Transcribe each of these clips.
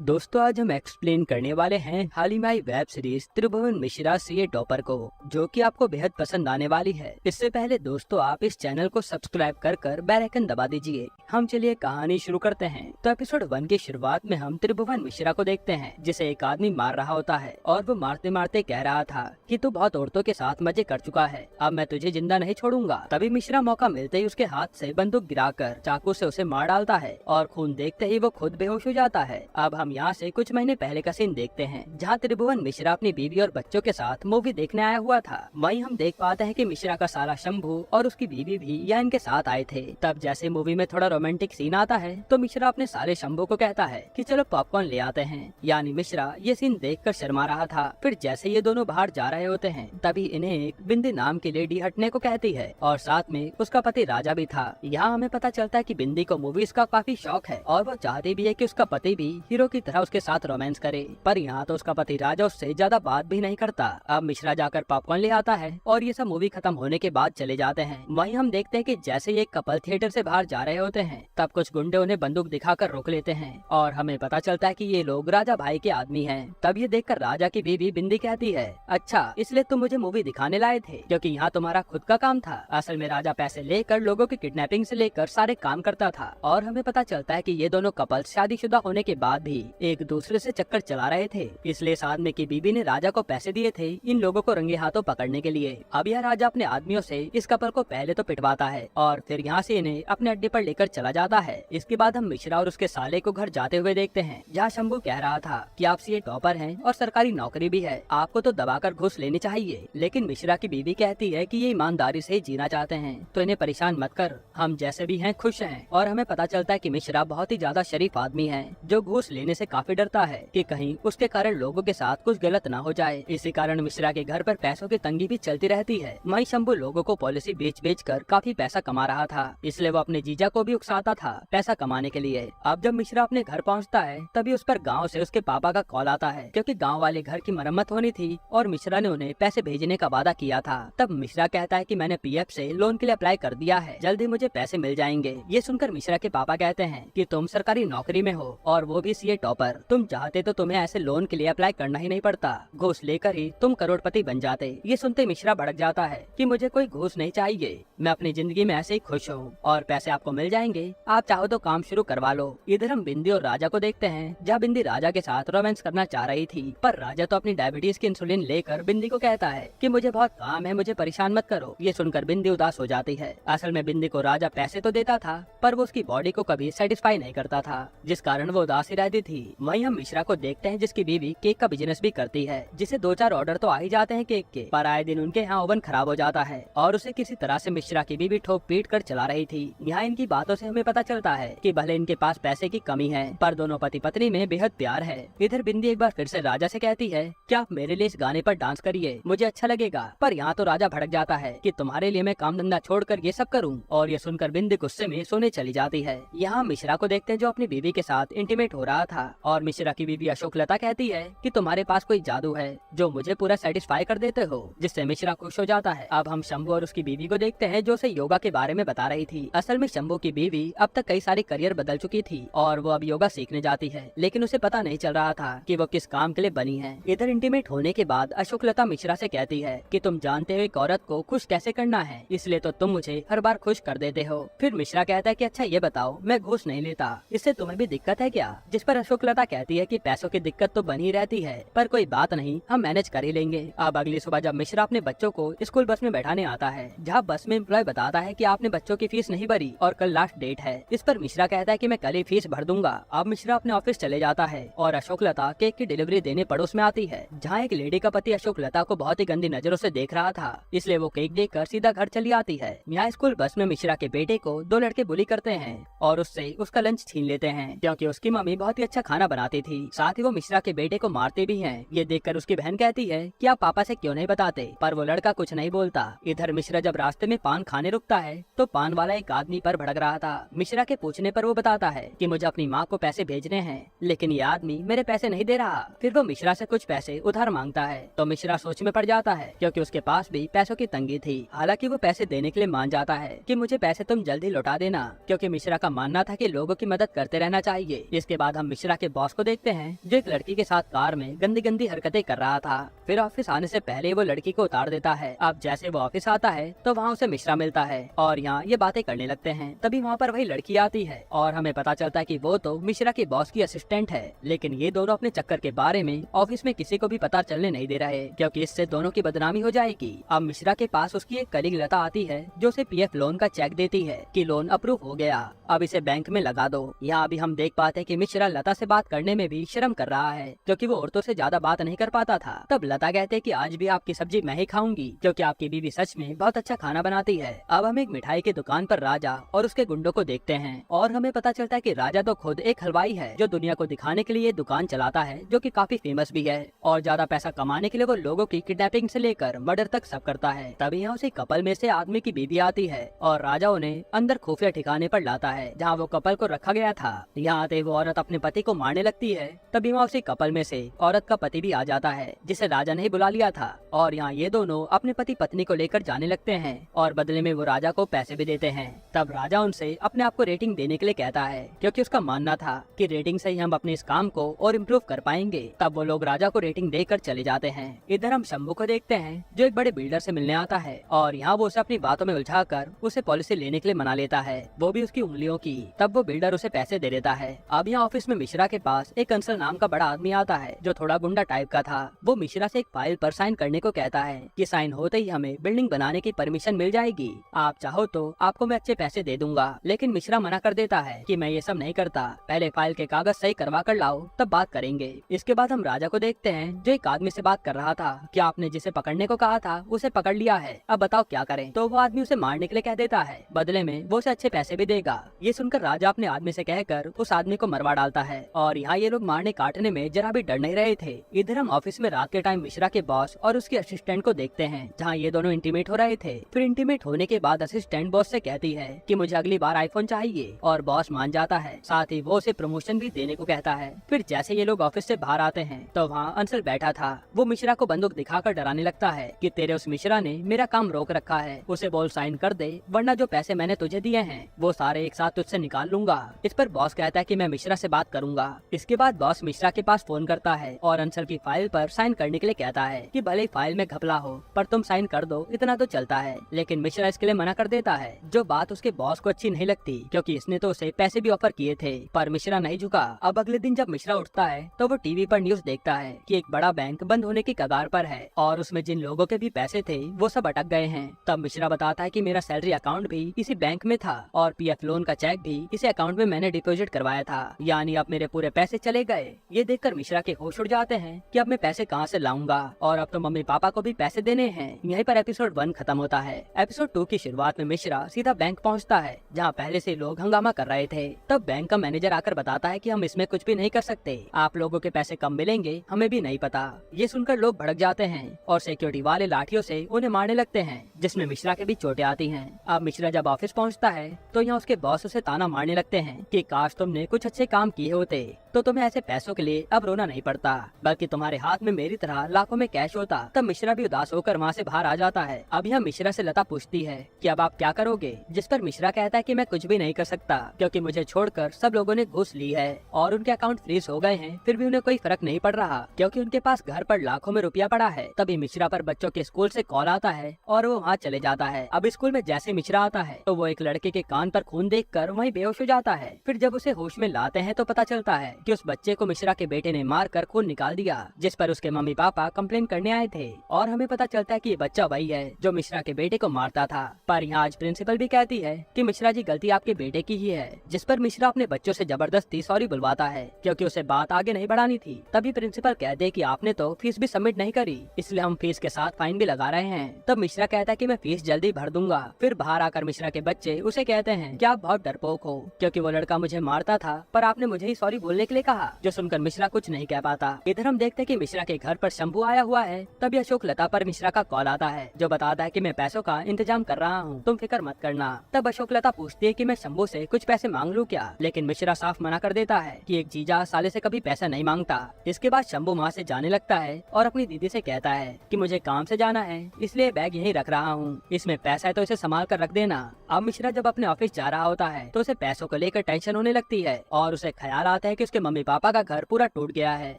दोस्तों आज हम एक्सप्लेन करने वाले हैं हाल ही में आई वेब सीरीज त्रिभुवन मिश्रा सीए टॉपर को, जो कि आपको बेहद पसंद आने वाली है। इससे पहले दोस्तों आप इस चैनल को सब्सक्राइब कर बेल आइकन दबा दीजिए। हम चलिए कहानी शुरू करते हैं। तो एपिसोड 1 की शुरुआत में हम त्रिभुवन मिश्रा को देखते हैं, जिसे एक आदमी मार रहा होता है और वो मारते मारते कह रहा था कि तू बहुत औरतों के साथ मजे कर चुका है, अब मैं तुझे जिंदा नहीं छोड़ूंगा। तभी मिश्रा मौका मिलते ही उसके हाथ से बंदूक गिराकर चाकू से उसे मार डालता है और खून देखते ही वो खुद बेहोश हो जाता है। अब हम यहाँ से कुछ महीने पहले का सीन देखते हैं, जहाँ त्रिभुवन मिश्रा अपनी बीवी और बच्चों के साथ मूवी देखने आया हुआ था। वहीं हम देख पाते हैं कि मिश्रा का साला शंभू और उसकी बीवी भी यहाँ इनके साथ आए थे। तब जैसे मूवी में थोड़ा रोमांटिक सीन आता है तो मिश्रा अपने साले शंभू को कहता है कि चलो पॉपकॉर्न ले आते हैं। यानी मिश्रा ये सीन देखकर शर्मा रहा था। फिर जैसे ये दोनों बाहर जा रहे होते हैं तभी इन्हें एक बिंदी नाम की लेडी हटने को कहती है और साथ में उसका पति राजा भी था। यहाँ हमें पता चलता है कि बिंदी को मूवीज का काफी शौक है और वो चाहती भी है कि उसका पति भी हीरो की तरह उसके साथ रोमांस करे, पर यहाँ तो उसका पति राजा उससे ज्यादा बात भी नहीं करता। अब मिश्रा जाकर पॉपकॉर्न ले आता है और ये सब मूवी खत्म होने के बाद चले जाते हैं। वहीं हम देखते हैं कि जैसे ये कपल थिएटर से बाहर जा रहे होते हैं तब कुछ गुंडे उन्हें बंदूक दिखाकर रोक लेते हैं और हमें पता चलता है कि ये लोग राजा भाई के आदमी हैं। तब ये देखकर राजा की बीवी बिंदी कहती है, अच्छा इसलिए तुम मुझे मूवी दिखाने लाए थे क्योंकि यहाँ तुम्हारा खुद का काम था। असल में राजा पैसे लेकर लोगों की किडनैपिंग से लेकर सारे काम करता था। और हमें पता चलता है कि ये दोनों कपल्स शादीशुदा होने के बाद भी एक दूसरे से चक्कर चला रहे थे, इसलिए इस आदमी की बीवी ने राजा को पैसे दिए थे इन लोगों को रंगे हाथों पकड़ने के लिए। अब यह राजा अपने आदमियों से इस कपल को पहले तो पिटवाता है और फिर यहाँ से इन्हें अपने अड्डे पर लेकर चला जाता है। इसके बाद हम मिश्रा और उसके साले को घर जाते हुए देखते हैं, जहाँ शंभू कह रहा था कि आप सीए टॉपर हैं और सरकारी नौकरी भी है, आपको तो दबाकर घूस लेनी चाहिए। लेकिन मिश्रा की बीवी कहती है कि ये ईमानदारी से जीना चाहते हैं तो इन्हें परेशान मत कर, हम जैसे भी हैं खुश हैं। और हमें पता चलता है कि मिश्रा बहुत ही ज्यादा शरीफ आदमी है जो घूस लेने से काफी डरता है कि कहीं उसके कारण लोगों के साथ कुछ गलत ना हो जाए। इसी कारण मिश्रा के घर पर पैसों की तंगी भी चलती रहती है। वहीं शंभू लोगों को पॉलिसी बेच कर काफी पैसा कमा रहा था, इसलिए वो अपने जीजा को भी उकसाता था पैसा कमाने के लिए। अब जब मिश्रा अपने घर पहुंचता है तभी उस पर गांव से उसके पापा का कॉल आता है, क्योंकि गांव वाले घर की मरम्मत होनी थी और मिश्रा ने उन्हें पैसे भेजने का वादा किया था। तब मिश्रा कहता है कि मैंने पीएफ से लोन के लिए अप्लाई कर दिया है, जल्दी मुझे पैसे मिल जाएंगे। ये सुनकर मिश्रा के पापा कहते हैं कि तुम सरकारी नौकरी में हो और वो भी सीए टॉपर, तुम चाहते तो तुम्हें ऐसे लोन के लिए अप्लाई करना ही नहीं पड़ता, घूस लेकर ही तुम करोड़पति बन जाते। ये सुनते मिश्रा भड़क जाता है कि मुझे कोई घूस नहीं चाहिए, मैं अपनी जिंदगी में ऐसे ही खुश हूँ और पैसे आपको मिल जाएंगे, आप चाहो तो काम शुरू करवा लो। इधर हम बिंदी और राजा को देखते हैं, जहाँ बिंदी राजा के साथ रोमांस करना चाह रही थी, पर राजा तो अपनी डायबिटीज की इंसुलिन लेकर बिंदी को कहता है कि मुझे बहुत काम है, मुझे परेशान मत करो। ये सुनकर बिंदी उदास हो जाती है। असल में बिंदी को राजा पैसे तो देता था पर वो उसकी बॉडी को कभी सेटिस्फाई नहीं करता था, जिस कारण वो उदास ही रहती थी। वहीं हम मिश्रा को देखते हैं जिसकी बीवी केक का बिजनेस भी करती है, जिसे 2-4 ऑर्डर तो आ ही जाते हैं केक के, पर आए दिन उनके यहाँ ओवन खराब हो जाता है और उसे किसी तरह से मिश्रा की बीवी ठोक पीट कर चला रही थी। यहाँ इनकी बातों से हमें पता चलता है कि भले इनके पास पैसे की कमी है पर दोनों पति पत्नी में बेहद प्यार है। इधर बिंदी एक बार फिर से राजा से कहती है कि आप मेरे लिए इस गाने पर डांस करिए, मुझे अच्छा लगेगा। पर यहाँ तो राजा भड़क जाता है कि तुम्हारे लिए मैं काम धंधा छोड़कर ये सब करूँ, और ये सुनकर बिंदी गुस्से में सोने चली जाती है। यहाँ मिश्रा को देखते हैं जो अपनी बीवी के साथ इंटीमेट हो रहा था और मिश्रा की बीवी अशोक लता कहती है कि तुम्हारे पास कोई जादू है जो मुझे पूरा सेटिस्फाई कर देते हो, जिससे मिश्रा खुश हो जाता है। अब हम शंभू और उसकी बीवी को देखते हैं जो उसे योगा के बारे में बता रही थी। असल में शंभू की बीवी अब तक कई सारे करियर बदल चुकी थी और वो अब योगा सीखने जाती है, लेकिन उसे पता नहीं चल रहा था कि वो किस काम के लिए बनी है। इधर इंटीमेट होने के बाद अशोक लता मिश्रा से कहती है कि तुम जानते हो एक औरत को खुश कैसे करना है, इसलिए तो तुम मुझे हर बार खुश कर देते हो। फिर मिश्रा कहता है कि अच्छा ये बताओ, मैं घूस नहीं लेता, इससे तुम्हें भी दिक्कत है क्या? जिस पर अशोक लता कहती है कि पैसों की दिक्कत तो बनी रहती है पर कोई बात नहीं, हम मैनेज कर ही लेंगे। अब अगली सुबह जब मिश्रा अपने बच्चों को स्कूल बस में बैठाने आता है, जहाँ बस में एम्प्लॉय बताता है कि आपने बच्चों की फीस नहीं भरी और कल लास्ट डेट है। इस पर मिश्रा कहता है कि मैं कल ही फीस भर दूंगा। अब मिश्रा अपने ऑफिस चले जाता है और अशोक लता केक की डिलीवरी देने पड़ोस में आती है, जहाँ एक लेडी का पति अशोक लता को बहुत ही गंदी नजरों से देख रहा था, इसलिए वो केक देकर सीधा घर चली आती है। यहाँ स्कूल बस में मिश्रा के बेटे को 2 लड़के बुली करते हैं और उससे उसका लंच छीन लेते हैं, क्योंकि उसकी मम्मी बहुत ही अच्छा खाना बनाती थी। साथ ही वो मिश्रा के बेटे को मारते भी हैं। ये देखकर उसकी बहन कहती है कि आप पापा से क्यों नहीं बताते, पर वो लड़का कुछ नहीं बोलता। इधर मिश्रा जब रास्ते में पान खाने रुकता है तो पान वाला एक आदमी पर भड़क रहा था। मिश्रा के पूछने पर वो बताता है कि मुझे अपनी माँ को पैसे भेजने हैं, लेकिन ये आदमी मेरे पैसे नहीं दे रहा। फिर वो मिश्रा से कुछ पैसे उधार मांगता है तो मिश्रा सोच में पड़ जाता है, क्योंकि उसके पास भी पैसों की तंगी थी। हालांकि वो पैसे देने के लिए मान जाता है कि मुझे पैसे तुम जल्दी लौटा देना, क्योंकि मिश्रा का मानना था कि लोगों की मदद करते रहना चाहिए। इसके बाद हम मिश्रा के बॉस को देखते हैं जो एक लड़की के साथ कार में गंदी गंदी हरकतें कर रहा था। फिर ऑफिस आने से पहले वो लड़की को उतार देता है। अब जैसे वो ऑफिस आता है तो वहाँ उसे मिश्रा मिलता है और यहाँ ये बातें करने लगते हैं। तभी वहाँ पर वही लड़की आती है और हमें पता चलता है कि वो तो मिश्रा के बॉस की असिस्टेंट है। लेकिन ये दोनों अपने चक्कर के बारे में ऑफिस में किसी को भी पता चलने नहीं दे रहे क्योंकि इससे दोनों की बदनामी हो जाएगी। अब मिश्रा के पास उसकी एक कलीग लता आती है जो उसे पीएफ लोन का चेक देती है कि लोन अप्रूव हो गया, अब इसे बैंक में लगा दो। यहाँ अभी हम देख पाते हैं कि मिश्रा लता से बात करने में भी शर्म कर रहा है क्योंकि वो औरतों से ज्यादा बात नहीं कर पाता था। तब लता कहते हैं कि आज भी आपकी सब्जी मैं ही खाऊंगी क्योंकि आपकी बीवी सच में बहुत अच्छा खाना बनाती है। अब हम एक मिठाई की दुकान पर राजा और उसके गुंडों को देखते हैं और हमें पता चलता है कि राजा तो खुद एक हलवाई है जो दुनिया को दिखाने के लिए दुकान चलाता है जो कि काफी फेमस भी है और ज्यादा पैसा कमाने के लिए वो लोगों की किडनैपिंग से लेकर मर्डर तक सब करता है। तभी यहाँ उसी कपल में से आदमी की बीवी आती है और राजा उन्हें अंदर खुफिया ठिकाने पर लाता है जहाँ वो कपल को रखा गया था। यहाँ आते वो औरत अपने पति को मारने लगती है। तभी वहाँ उसी कपल में से औरत का पति भी आ जाता है जिसे राजा ने बुला लिया था और यहाँ ये दोनों अपने पति पत्नी को लेकर जाने लगते हैं और बदले में वो राजा को पैसे भी देते हैं। तब राजा उनसे अपने आप को रेटिंग देने के लिए कहता है क्योंकि उसका मानना था कि रेटिंग से ही हम अपने इस काम को और इम्प्रूव कर पाएंगे। तब वो लोग राजा को रेटिंग देकर चले जाते हैं। इधर हम शंभू को देखते हैं जो एक बड़े बिल्डर से मिलने आता है और यहाँ वो उसे अपनी बातों में उलझाकर उसे पॉलिसी लेने के लिए मना लेता है, वो भी उसकी उंगलियों की। तब वो बिल्डर उसे पैसे दे देता है। अब यहाँ ऑफिस में मिश्रा के पास एक कंसल नाम का बड़ा आदमी आता है जो थोड़ा गुंडा टाइप का था। वो मिश्रा से एक फाइल पर साइन करने को कहता है कि साइन होते ही हमें बिल्डिंग बनाने की परमिशन मिल जाएगी, आप चाहो तो आपको मैं अच्छे पैसे दे दूंगा। लेकिन मिश्रा मना कर देता है कि मैं ये सब नहीं करता, पहले फाइल के कागज सही करवा कर लाओ तब बात करेंगे। इसके बाद हम राजा को देखते हैं जो एक आदमी से बात कर रहा था कि आपने जिसे पकड़ने को कहा था उसे पकड़ लिया है, अब बताओ क्या करें। तो वो आदमी उसे मारने के लिए कह देता है, बदले में वो उसे अच्छे पैसे भी देगा। ये सुनकर राजा अपने आदमी से कहकर उस आदमी को मरवा डालता है और यहाँ ये लोग मारने काटने में जरा भी डर नहीं रहे थे। इधर हम ऑफिस में रात के टाइम मिश्रा के बॉस और उसके असिस्टेंट को देखते हैं जहाँ ये दोनों इंटीमेट हो रहे थे। फिर इंटीमेट होने के बाद असिस्टेंट बॉस से कहती है कि मुझे अगली बार आईफोन चाहिए और बॉस मान जाता है, साथ ही वो उसे प्रमोशन भी देने को कहता है। फिर जैसे ये लोग ऑफिस से बाहर आते हैं तो वहाँ अंशल बैठा था। वो मिश्रा को बंदूक दिखाकर डराने लगता है कि तेरे उस मिश्रा ने मेरा काम रोक रखा है, उसे बोल साइन कर दे वरना जो पैसे मैंने तुझे दिए हैं वो सारे एक साथ तुझसे निकाल लूंगा। इस पर बॉस कहता है कि मैं मिश्रा से बात करूंगा। इसके बाद बॉस मिश्रा के पास फोन करता है और अंशल की फाइल पर साइन करने के लिए कहता है कि भले ही फाइल में घपला हो पर तुम साइन कर दो, इतना तो चलता है। लेकिन मिश्रा इसके लिए मना कर देता है जो बात उसके बॉस को अच्छी नहीं लगती क्योंकि इसने तो उसे पैसे भी ऑफर किए थे पर मिश्रा नहीं झुका। अब अगले दिन जब मिश्रा उठता है तो वो टीवी पर न्यूज देखता है कि एक बड़ा बैंक बंद होने की कगार पर है और उसमें जिन लोगों के भी पैसे थे वो सब अटक गए हैं। तब मिश्रा बताता है कि मेरा सैलरी अकाउंट भी इसी बैंक में था और पीएफ लोन का चेक भी इसी अकाउंट में मैंने डिपॉजिट करवाया था, यानी अब मेरे पूरे पैसे चले गए। ये देखकर मिश्रा के होश उड़ जाते हैं कि अब मैं पैसे कहाँ से लाऊंगा और अब तो मम्मी पापा को भी पैसे देने हैं। यहीं पर एपिसोड 1 खत्म होता है। एपिसोड 2 की शुरुआत में मिश्रा सीधा बैंक पहुँचता है जहाँ पहले से लोग हंगामा कर रहे थे। तब बैंक का मैनेजर आकर बताता है कि हम इसमें कुछ भी नहीं कर सकते, आप लोगों के पैसे कम मिलेंगे हमें भी नहीं पता। ये सुनकर लोग भड़क जाते हैं और सिक्योरिटी वाले लाठियों से उन्हें मारने लगते हैं जिसमें मिश्रा के भी चोटें आती हैं। अब मिश्रा जब ऑफिस पहुंचता है तो यहाँ उसके बॉस उसे ताना मारने लगते हैं कि काश तुमने कुछ अच्छे काम किए होते तो तुम्हें ऐसे पैसों के लिए अब रोना नहीं पड़ता, बल्कि तुम्हारे हाथ में मेरी तरह लाखों में कैश होता। तब मिश्रा भी उदास होकर वहाँ से बाहर आ जाता है। अब यहाँ मिश्रा से लता पूछती है कि अब आप क्या करोगे, जिस पर मिश्रा कहता है कि मैं कुछ भी नहीं कर सकता क्योंकि मुझे छोड़कर सब लोगों ने घूस ली है और उनके अकाउंट फ्रीज हो गए हैं, फिर भी उन्हें कोई फर्क नहीं पड़ रहा क्योंकि उनके पास घर पर लाखों में रुपया पड़ा है। तभी मिश्रा पर बच्चों के स्कूल से कॉल आता है और वो वहाँ चले जाता है। अब स्कूल में जैसे मिश्रा आता है तो वो एक लड़के के कान पर खून देखकर वहीं बेहोश हो जाता है। फिर जब उसे होश में लाते हैं तो पता चलता है कि उस बच्चे को मिश्रा के बेटे ने मारकर खून निकाल दिया, जिस पर उसके मम्मी पापा कंप्लेन करने आए थे। और हमें पता चलता है कि ये बच्चा वही है जो मिश्रा के बेटे को मारता था। पर यहाँ आज प्रिंसिपल भी कहती है कि मिश्रा जी गलती आपके बेटे की ही है, जिस पर मिश्रा अपने बच्चों से जबरदस्ती सॉरी बुलवाता है क्योंकि उसे बात आगे नहीं बढ़ानी थी। तभी प्रिंसिपल कहते हैं कि आपने तो फीस भी सबमिट नहीं करी, इसलिए हम फीस के साथ फाइन भी लगा रहे हैं। तब मिश्रा कहता है कि मैं फीस जल्दी भर दूंगा। फिर बाहर आकर मिश्रा के बच्चे उसे कहते हैं कि आप बहुत डरपोक हो क्योंकि वो लड़का मुझे मारता था पर आपने मुझे ही सॉरी बोलने के लिए कहा, जो सुनकर मिश्रा कुछ नहीं कह पाता। इधर हम देखते हैं कि मिश्रा के घर पर शंभू आया हुआ है। तभी अशोक लता पर मिश्रा का कॉल आता है जो बताता है कि मैं पैसों का इंतजाम कर रहा हूँ, तुम फिक्र मत करना। तब अशोक लता पूछती है कि मैं शंभू से कुछ पैसे मांग लूँ क्या, लेकिन मिश्रा साफ मना कर देता है कि एक जीजा साले से कभी पैसा नहीं मांगता। इसके बाद शंभू वहाँ से जाने लगता है और अपनी दीदी से कहता है कि मुझे काम से जाना है इसलिए बैग यहीं रख रहा हूँ, इसमें पैसा है तो इसे संभाल कर रख देना। अब मिश्रा जब अपने ऑफिस जा रहा होता है तो उसे पैसों को लेकर टेंशन होने लगती है और उसे ख्याल बताता है कि उसके मम्मी पापा का घर पूरा टूट गया है,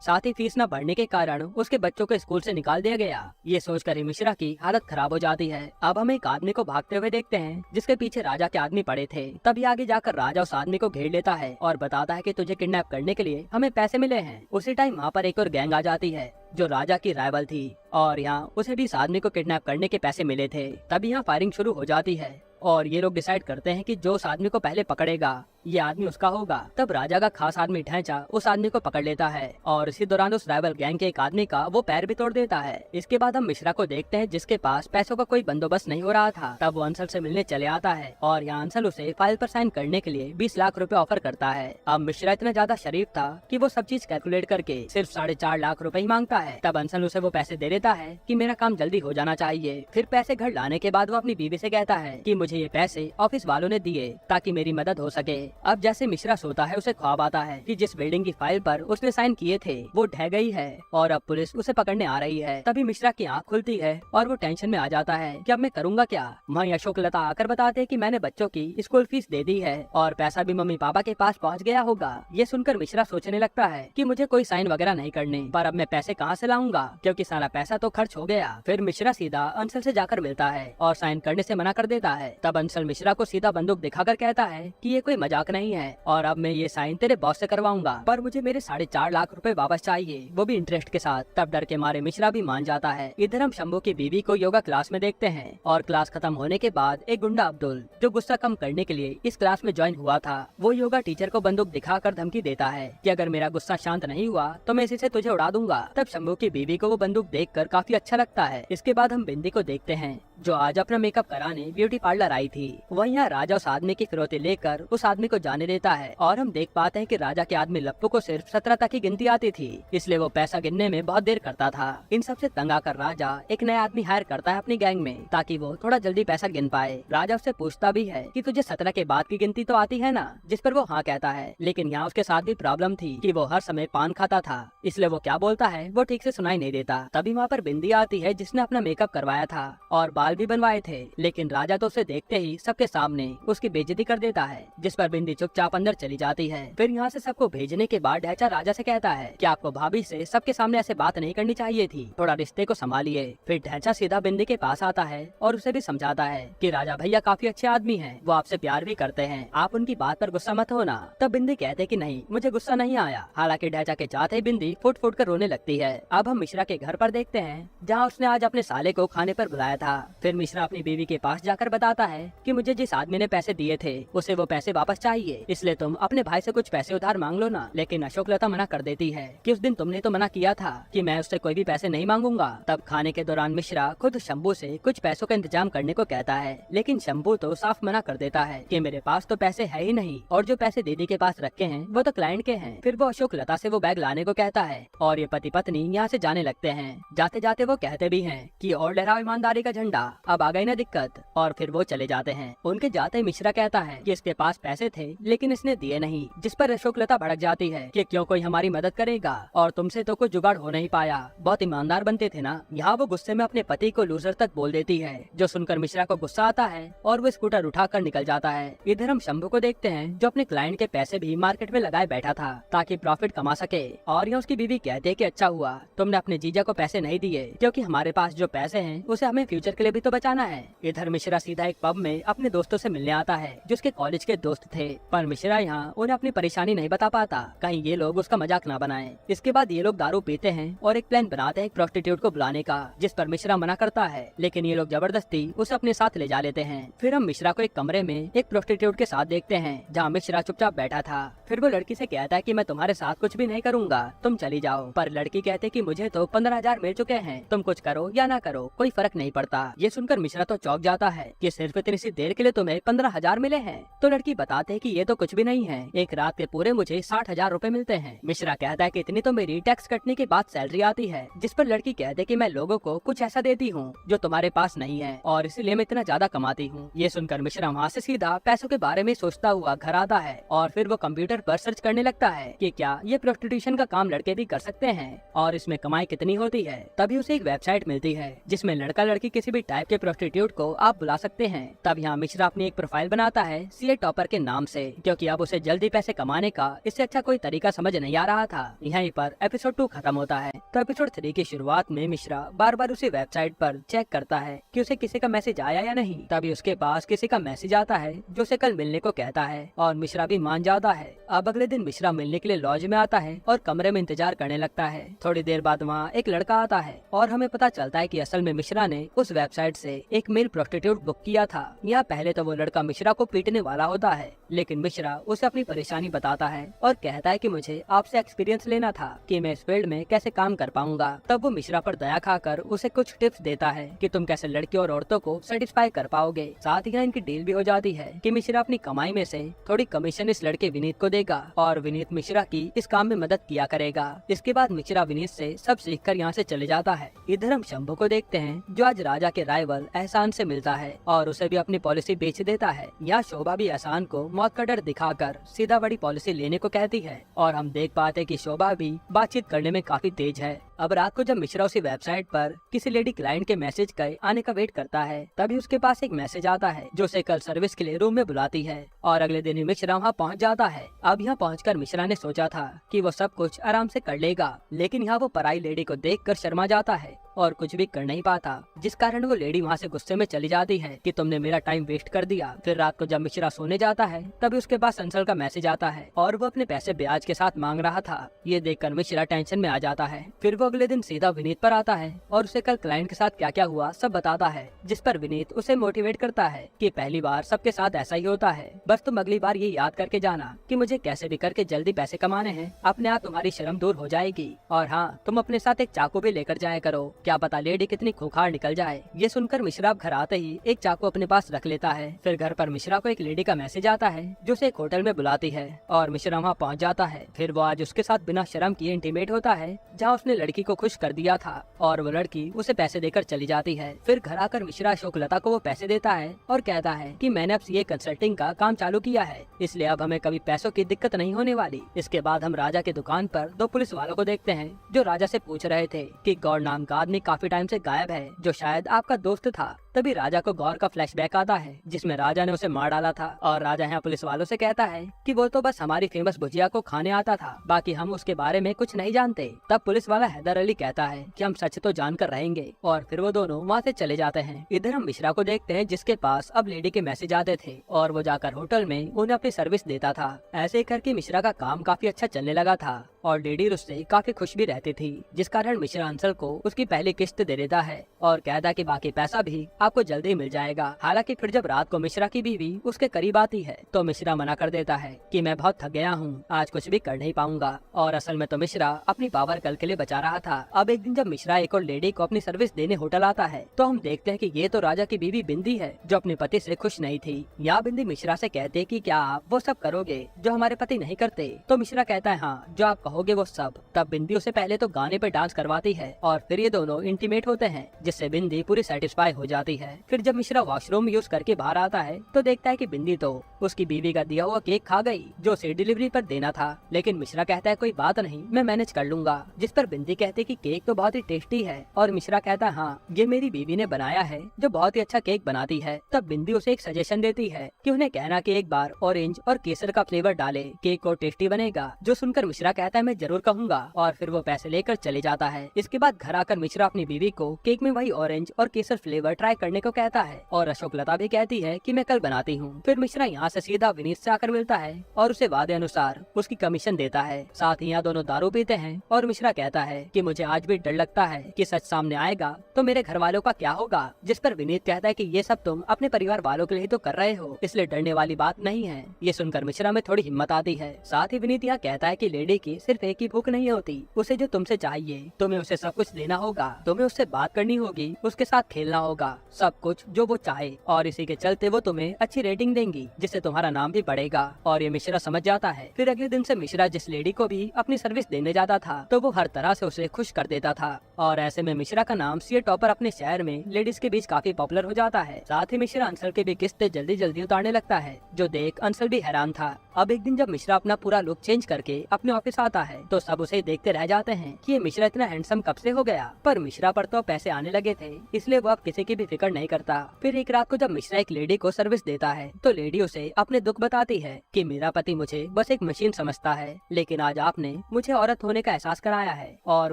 साथ ही फीस न भरने के कारण उसके बच्चों को स्कूल से निकाल दिया गया। ये सोचकर मिश्रा की हालत खराब हो जाती है। अब हम एक आदमी को भागते हुए देखते हैं जिसके पीछे राजा के आदमी पड़े थे। तभी आगे जाकर राजा उस आदमी को घेर लेता है और बताता है कि तुझे किडनैप करने के लिए हमें पैसे मिले हैं। उसी टाइम वहाँ पर एक और गैंग आ जाती है जो राजा की राइवल थी और यहाँ उसे भी इस आदमी को किडनैप करने के पैसे मिले थे। तभी यहाँ फायरिंग शुरू हो जाती है और ये लोग डिसाइड करते हैं कि जो उस आदमी को पहले पकड़ेगा ये आदमी उसका होगा। तब राजा का खास आदमी ढैंचा उस आदमी को पकड़ लेता है और इसी दौरान उस राइवल गैंग के एक आदमी का वो पैर भी तोड़ देता है। इसके बाद हम मिश्रा को देखते हैं जिसके पास पैसों का कोई बंदोबस्त नहीं हो रहा था। तब वो अंसल से मिलने चले आता है और यहाँ अंसल उसे फाइल पर साइन करने के लिए 20 लाख रुपए ऑफर करता है। अब मिश्रा इतना ज्यादा शरीफ था कि वो सब चीज कैलकुलेट करके सिर्फ 4.5 लाख रुपए ही मांगता है। तब अंसल उसे वो पैसे दे देता है कि मेरा काम जल्दी हो जाना चाहिए। फिर पैसे घर लाने के बाद वो अपनी बीवी से कहता है कि मुझे ये पैसे ऑफिस वालों ने दिए ताकि मेरी मदद हो सके। अब जैसे मिश्रा सोता है उसे ख्वाब आता है कि जिस बिल्डिंग की फाइल पर उसने साइन किए थे वो ढह गई है और अब पुलिस उसे पकड़ने आ रही है। तभी मिश्रा की आंख खुलती है और वो टेंशन में आ जाता है कि अब मैं करूंगा क्या। वहीं अशोक लता आकर बताते हैं कि मैंने बच्चों की स्कूल फीस दे दी है और पैसा भी मम्मी पापा के पास पहुंच गया होगा। ये सुनकर मिश्रा सोचने लगता है कि मुझे कोई साइन वगैरह नहीं करने, पर अब मैं पैसे कहाँ से लाऊंगा क्योंकि सारा पैसा तो खर्च हो गया। फिर मिश्रा सीधा अंशल से जाकर मिलता है और साइन करने से मना कर देता है। तब अंशल मिश्रा को सीधा बंदूक दिखाकर कहता है कि ये कोई मजाक नहीं है और अब मैं ये साइन तेरे बॉस से करवाऊंगा, पर मुझे मेरे 4.5 लाख रुपए वापस चाहिए, वो भी इंटरेस्ट के साथ। तब डर के मारे मिश्रा भी मान जाता है। इधर हम शंभू की बीवी को योगा क्लास में देखते हैं और क्लास खत्म होने के बाद एक गुंडा अब्दुल जो गुस्सा कम करने के लिए इस क्लास में ज्वाइन हुआ था, वो योगा टीचर को बंदूक दिखाकर धमकी देता है कि अगर मेरा गुस्सा शांत नहीं हुआ तो मैं इसी से तुझे उड़ा दूंगा। तब शंभू की बीवी को वो बंदूक देखकर काफी अच्छा लगता है। इसके बाद हम बिंदी को देखते हैं जो आज अपना मेकअप कराने ब्यूटी पार्लर आई थी। वहीं यहाँ राजा उस आदमी की फिरौती लेकर उस आदमी को जाने देता है और हम देख पाते हैं कि राजा के आदमी लप्पू को सिर्फ 17 तक की गिनती आती थी, इसलिए वो पैसा गिनने में बहुत देर करता था। इन सबसे तंग आकर राजा एक नया आदमी हायर करता है अपनी गैंग में ताकि वो थोड़ा जल्दी पैसा गिन पाए। राजा उससे पूछता भी है कि तुझे 17 के बाद की गिनती तो आती है ना, जिस पर वो हाँ कहता है। लेकिन यहाँ उसके साथ भी प्रॉब्लम थी कि वो हर समय पान खाता था, इसलिए वो क्या बोलता है वो ठीक से सुनाई नहीं देता। तभी वहाँ पर बिंदी आती है जिसने अपना मेकअप करवाया था और बाल भी बनवाए थे, लेकिन राजा तो उसे देखते ही सबके सामने उसकी बेइज्जती कर देता है, जिस पर बिंदी चुपचाप अंदर चली जाती है। फिर यहाँ से सबको भेजने के बाद ढैंचा राजा से कहता है कि आपको भाभी से सबके सामने ऐसे बात नहीं करनी चाहिए थी, थोड़ा रिश्ते को संभालिए। फिर ढैंचा सीधा बिंदी के पास आता है और उसे भी समझाता है कि राजा भैया काफी अच्छे आदमी हैं, वो आपसे प्यार भी करते हैं, आप उनकी बात पर गुस्सा मत होना। तब बिंदी कहते कि नहीं, मुझे गुस्सा नहीं आया। हालांकि ढैंचा के चाहते बिंदी फुट फुट कर रोने लगती है। अब हम मिश्रा के घर पर देखते हैं जहाँ उसने आज अपने साले को खाने पर बुलाया था। फिर मिश्रा अपनी बीवी के पास जाकर बताता है कि मुझे जिस आदमी ने पैसे दिए थे उसे वो पैसे वापस चाहिए, इसलिए तुम अपने भाई से कुछ पैसे उधार मांग लो ना। लेकिन अशोक लता मना कर देती है कि उस दिन तुमने तो मना किया था कि मैं उससे कोई भी पैसे नहीं मांगूंगा। तब खाने के दौरान मिश्रा खुद शंभू से कुछ पैसों का इंतजाम करने को कहता है, लेकिन शंभू तो साफ मना कर देता है कि मेरे पास तो पैसे है ही नहीं और जो पैसे दीदी के पास रखे हैं वो तो क्लाइंट के हैं। फिर वो अशोक लता से वो बैग लाने को कहता है और ये पति पत्नी यहाँ से जाने लगते हैं। जाते जाते वो कहते भी हैं कि और लहराओ ईमानदारी का झंडा, अब आ गई ना दिक्कत, और फिर वो चले जाते हैं। उनके जाते मिश्रा कहता है कि इसके पास पैसे थे लेकिन इसने दिए नहीं, जिस पर अशोक लता भड़क जाती है कि क्यों कोई हमारी मदद करेगा और तुमसे तो कुछ जुगाड़ हो नहीं पाया, बहुत ईमानदार बनते थे ना। यहाँ वो गुस्से में अपने पति को लूजर तक बोल देती है, जो सुनकर मिश्रा को गुस्सा आता है और वो स्कूटर उठाकर निकल जाता है। इधर हम शंभू को देखते हैं जो अपने क्लाइंट के पैसे भी मार्केट में लगाए बैठा था ताकि प्रॉफिट कमा सके। और यहाँ उसकी बीवी कहती है कि अच्छा हुआ तुमने अपने जीजा को पैसे नहीं दिए, क्योंकि हमारे पास जो पैसे हैं उसे हमें फ्यूचर के लिए भी तो बचाना है। इधर मिश्रा सीधा एक पब में अपने दोस्तों से मिलने आता है जो उसके कॉलेज के दोस्त थे, पर मिश्रा यहाँ उन्हें अपनी परेशानी नहीं बता पाता, कहीं ये लोग उसका मजाक ना बनाए। इसके बाद ये लोग दारू पीते हैं और एक प्लान बनाते हैं एक प्रोस्टिट्यूट को बुलाने का, जिस पर मिश्रा मना करता है, लेकिन ये लोग जबरदस्ती उसे अपने साथ ले जा लेते हैं। फिर हम मिश्रा को एक कमरे में एक प्रोस्टिट्यूट के साथ देखते हैं जहाँ मिश्रा चुपचाप बैठा था। फिर वो लड़की से कहता है कि मैं तुम्हारे साथ कुछ भी नहीं करूंगा, तुम चली जाओ। पर लड़की कहते कि मुझे तो 15,000 मिल चुके हैं, तुम कुछ करो या ना करो कोई फर्क नहीं पड़ता। ये सुनकर मिश्रा तो चौंक जाता है कि सिर्फ इतनी सी देर के लिए तुम्हें 15,000 मिले हैं। तो लड़की बताते है कि ये तो कुछ भी नहीं है, एक रात के पूरे मुझे 60,000 रुपए मिलते हैं। मिश्रा कहता है कि इतनी तो मेरी टैक्स कटने के बाद सैलरी आती है, जिस पर लड़की कहते है कि मैं लोगों को कुछ ऐसा देती हूँ जो तुम्हारे पास नहीं है और इसलिए मैं इतना ज्यादा कमाती हूँ। ये सुनकर मिश्रा वहाँ से सीधा पैसों के बारे में सोचता हुआ घर आता है और फिर वो कंप्यूटर पर सर्च करने लगता है कि क्या ये प्रोस्टिट्यूशन का काम लड़के भी कर सकते हैं और इसमें कमाई कितनी होती है। तभी उसे एक वेबसाइट मिलती है जिसमें लड़का लड़की किसी भी टाइप के प्रोस्टिट्यूट को आप बुला सकते हैं। तब यहाँ मिश्रा अपनी एक प्रोफाइल बनाता है सीए टॉपर के नाम से, क्योंकि अब उसे जल्दी पैसे कमाने का इससे अच्छा कोई तरीका समझ नहीं आ रहा था। यहीं पर एपिसोड 2 खत्म होता है। तो एपिसोड 3 की शुरुआत में मिश्रा बार बार उसी वेबसाइट पर चेक करता है कि उसे किसी का मैसेज आया या नहीं। तभी उसके पास किसी का मैसेज आता है जो उसे कल मिलने को कहता है और मिश्रा भी मान जाता है। अब अगले दिन मिश्रा मिलने के लिए लॉज में आता है और कमरे में इंतजार करने लगता है। थोड़ी देर बाद वहाँ एक लड़का आता है और हमें पता चलता है कि असल में मिश्रा ने उस वेबसाइट से एक मेल प्रोस्टिट्यूट बुक किया था। यहाँ पहले तो वो लड़का मिश्रा को पीटने वाला होता है, लेकिन मिश्रा उसे अपनी परेशानी बताता है और कहता है कि मुझे आपसे एक्सपीरियंस लेना था कि मैं इस फील्ड में कैसे काम कर पाऊंगा। तब वो मिश्रा पर दया खाकर उसे कुछ टिप्स देता है कि तुम कैसे लड़कियों और औरतों को सेटिस्फाई कर पाओगे। साथ ही इनकी डील भी हो जाती है कि मिश्रा अपनी कमाई में से थोड़ी कमीशन इस लड़के विनीत को देगा और विनीत मिश्रा की इस काम में मदद किया करेगा। इसके बाद मिश्रा विनीत से सब सीखकर यहाँ से चले जाता है। इधर हम शंभू को देखते हैं जो आज राजा के राइवल एहसान से मिलता है और उसे भी अपनी पॉलिसी बेच देता है। यहाँ शोभा भी एहसान को मौत का डर दिखाकर सीधा बड़ी पॉलिसी लेने को कहती है और हम देख पाते हैं कि शोभा भी बातचीत करने में काफी तेज है। अब रात को जब मिश्रा उसी वेबसाइट पर किसी लेडी क्लाइंट के मैसेज के आने का वेट करता है, तभी उसके पास एक मैसेज आता है जो उसे कल सर्विस के लिए रूम में बुलाती है और अगले दिन ही मिश्रा वहाँ पहुँच जाता है। अब यहाँ पहुँचकर मिश्रा ने सोचा था कि वो सब कुछ आराम से कर लेगा, लेकिन यहाँ वो पराई लेडी को देखकर शर्मा जाता है और कुछ भी कर नहीं पाता, जिस कारण वो लेडी वहाँ से गुस्से में चली जाती है कि तुमने मेरा टाइम वेस्ट कर दिया। फिर रात को जब मिश्रा सोने जाता है तभी उसके पास अंशल का मैसेज आता है और वो अपने पैसे ब्याज के साथ मांग रहा था। ये देखकर मिश्रा टेंशन में आ जाता है। फिर वो अगले दिन सीधा विनीत पर आता है और उसे कल क्लाइंट के साथ क्या क्या हुआ सब बताता है, जिस पर विनीत उसे मोटिवेट करता है कि पहली बार सबके साथ ऐसा ही होता है, बस तुम अगली बार ये याद करके जाना कि मुझे कैसे भी करके जल्दी पैसे कमाने हैं, अपने आप तुम्हारी शर्म दूर हो जाएगी। और हाँ, तुम अपने साथ एक चाकू भी लेकर जाया करो, क्या पता लेडी कितनी खूंखार निकल जाए। ये सुनकर मिश्रा घर आते ही एक चाकू अपने पास रख लेता है। फिर घर पर मिश्रा को एक लेडी का मैसेज आता है जो उसे एक होटल में बुलाती है और मिश्रा वहाँ पहुँच जाता है। फिर वो आज उसके साथ बिना शर्म किए इंटीमेट होता है, जहाँ उसने लड़की को खुश कर दिया था और वो लड़की उसे पैसे देकर चली जाती है। फिर घर आकर मिश्रा अशोकलता को वो पैसे देता है और कहता है कि मैंने अब सीए कंसल्टिंग का काम चालू किया है, इसलिए अब हमें कभी पैसों की दिक्कत नहीं होने वाली। इसके बाद हम राजा की दुकान पर 2 पुलिस वालों को देखते हैं जो राजा से पूछ रहे थे कि गौर नाम का आदमी काफी टाइम से गायब है, जो शायद आपका दोस्त था। तभी राजा को गौर का फ्लैशबैक आता है जिसमें राजा ने उसे मार डाला था और राजा यहाँ पुलिस वालों से कहता है कि वो तो बस हमारी फेमस भुजिया को खाने आता था, बाकी हम उसके बारे में कुछ नहीं जानते। तब पुलिस वाला हैदर अली कहता है कि हम सच तो जानकर रहेंगे और फिर वो दोनों वहाँ से चले जाते हैं। इधर हम मिश्रा को देखते हैं जिसके पास अब लेडी के मैसेज आते थे और वो जाकर होटल में उन्हें अपनी सर्विस देता था। ऐसे करके मिश्रा का काम काफी अच्छा चलने लगा था और लेडी उससे काफी खुश भी रहती थी, जिस कारण मिश्रा अंशल को उसकी पहली किस्त दे देता है और कहता कि बाकी पैसा भी आपको जल्दी मिल जाएगा। हालांकि फिर जब रात को मिश्रा की बीवी उसके करीब आती है तो मिश्रा मना कर देता है कि मैं बहुत थक गया हूँ, आज कुछ भी कर नहीं पाऊंगा। और असल में तो मिश्रा अपनी पावर कल के लिए बचा रहा था। अब एक दिन जब मिश्रा एक और लेडी को अपनी सर्विस देने होटल आता है तो हम देखते हैं कि ये तो राजा की बीवी बिंदी है जो अपने पति से खुश नहीं थी। यहाँ बिंदी मिश्रा से कहते हैं कि क्या आप वो सब करोगे जो हमारे पति नहीं करते? तो मिश्रा कहता है हाँ, जो आप कहोगे वो सब। तब बिंदी उसे पहले तो गाने पे डांस करवाती है और फिर ये दोनों इंटीमेट होते हैं, जिससे बिंदी पूरी सेटिस्फाई हो जाती है। फिर जब मिश्रा वॉशरूम यूज करके बाहर आता है तो देखता है कि बिंदी तो उसकी बीवी का दिया हुआ केक खा गई जो उसे डिलीवरी पर देना था, लेकिन मिश्रा कहता है कोई बात नहीं, मैं मैनेज कर लूंगा। जिस पर बिंदी कहती है कि केक तो बहुत ही टेस्टी है और मिश्रा कहता है हाँ, ये मेरी बीवी ने बनाया है जो बहुत ही अच्छा केक बनाती है। तब बिंदी उसे एक सजेशन देती है कि उन्हें कहना कि एक बार ऑरेंज और केसर का फ्लेवर डाले, केक और टेस्टी बनेगा। जो सुनकर मिश्रा कहता है मैं जरूर कहूँगा और फिर वो पैसे लेकर चले जाता है। इसके बाद घर आकर मिश्रा अपनी बीवी को केक में वही ऑरेंज और केसर फ्लेवर ट्राई करने को कहता है और अशोकलता भी कहती है कि मैं कल बनाती हूँ। फिर मिश्रा यहाँ से सीधा विनीत से आकर मिलता है और उसे वादे अनुसार उसकी कमीशन देता है। साथ ही यहाँ दोनों दारू पीते हैं और मिश्रा कहता है कि मुझे आज भी डर लगता है कि सच सामने आएगा तो मेरे घर वालों का क्या होगा। जिस पर विनीत कहता है कि ये सब तुम अपने परिवार वालों के लिए तो कर रहे हो, इसलिए डरने वाली बात नहीं है। ये सुनकर मिश्रा में थोड़ी हिम्मत आती है। साथ ही विनीत यहाँ कहता है कि लेडी की सिर्फ एक ही भूख नहीं होती, उसे जो तुमसे चाहिए तुम्हें उसे सब कुछ देना होगा, तुम्हें उससे बात करनी होगी, उसके साथ खेलना होगा, सब कुछ जो वो चाहे, और इसी के चलते वो तुम्हें अच्छी रेटिंग देंगी जिससे तुम्हारा नाम भी बढ़ेगा। और ये मिश्रा समझ जाता है। फिर अगले दिन से मिश्रा जिस लेडी को भी अपनी सर्विस देने जाता था तो वो हर तरह से उसे खुश कर देता था और ऐसे में मिश्रा का नाम सीए टॉपर अपने शहर में लेडीज के बीच काफी पॉपुलर हो जाता है। साथ ही मिश्रा अंशल के भी किस्तें जल्दी जल्दी उतारने लगता है, जो देख अंशल भी हैरान था। अब एक दिन जब मिश्रा अपना पूरा लुक चेंज करके अपने ऑफिस आता है तो सब उसे देखते रह जाते हैं कि ये मिश्रा इतना हैंडसम कब से हो गया। पर मिश्रा पर तो पैसे आने लगे थे, इसलिए वो अब किसी की भी फिक्र नहीं करता। फिर एक रात को जब मिश्रा एक लेडी को सर्विस देता है तो लेडी उसे अपने दुख बताती है कि मेरा पति मुझे बस एक मशीन समझता है, लेकिन आज आपने मुझे औरत होने का एहसास कराया है, और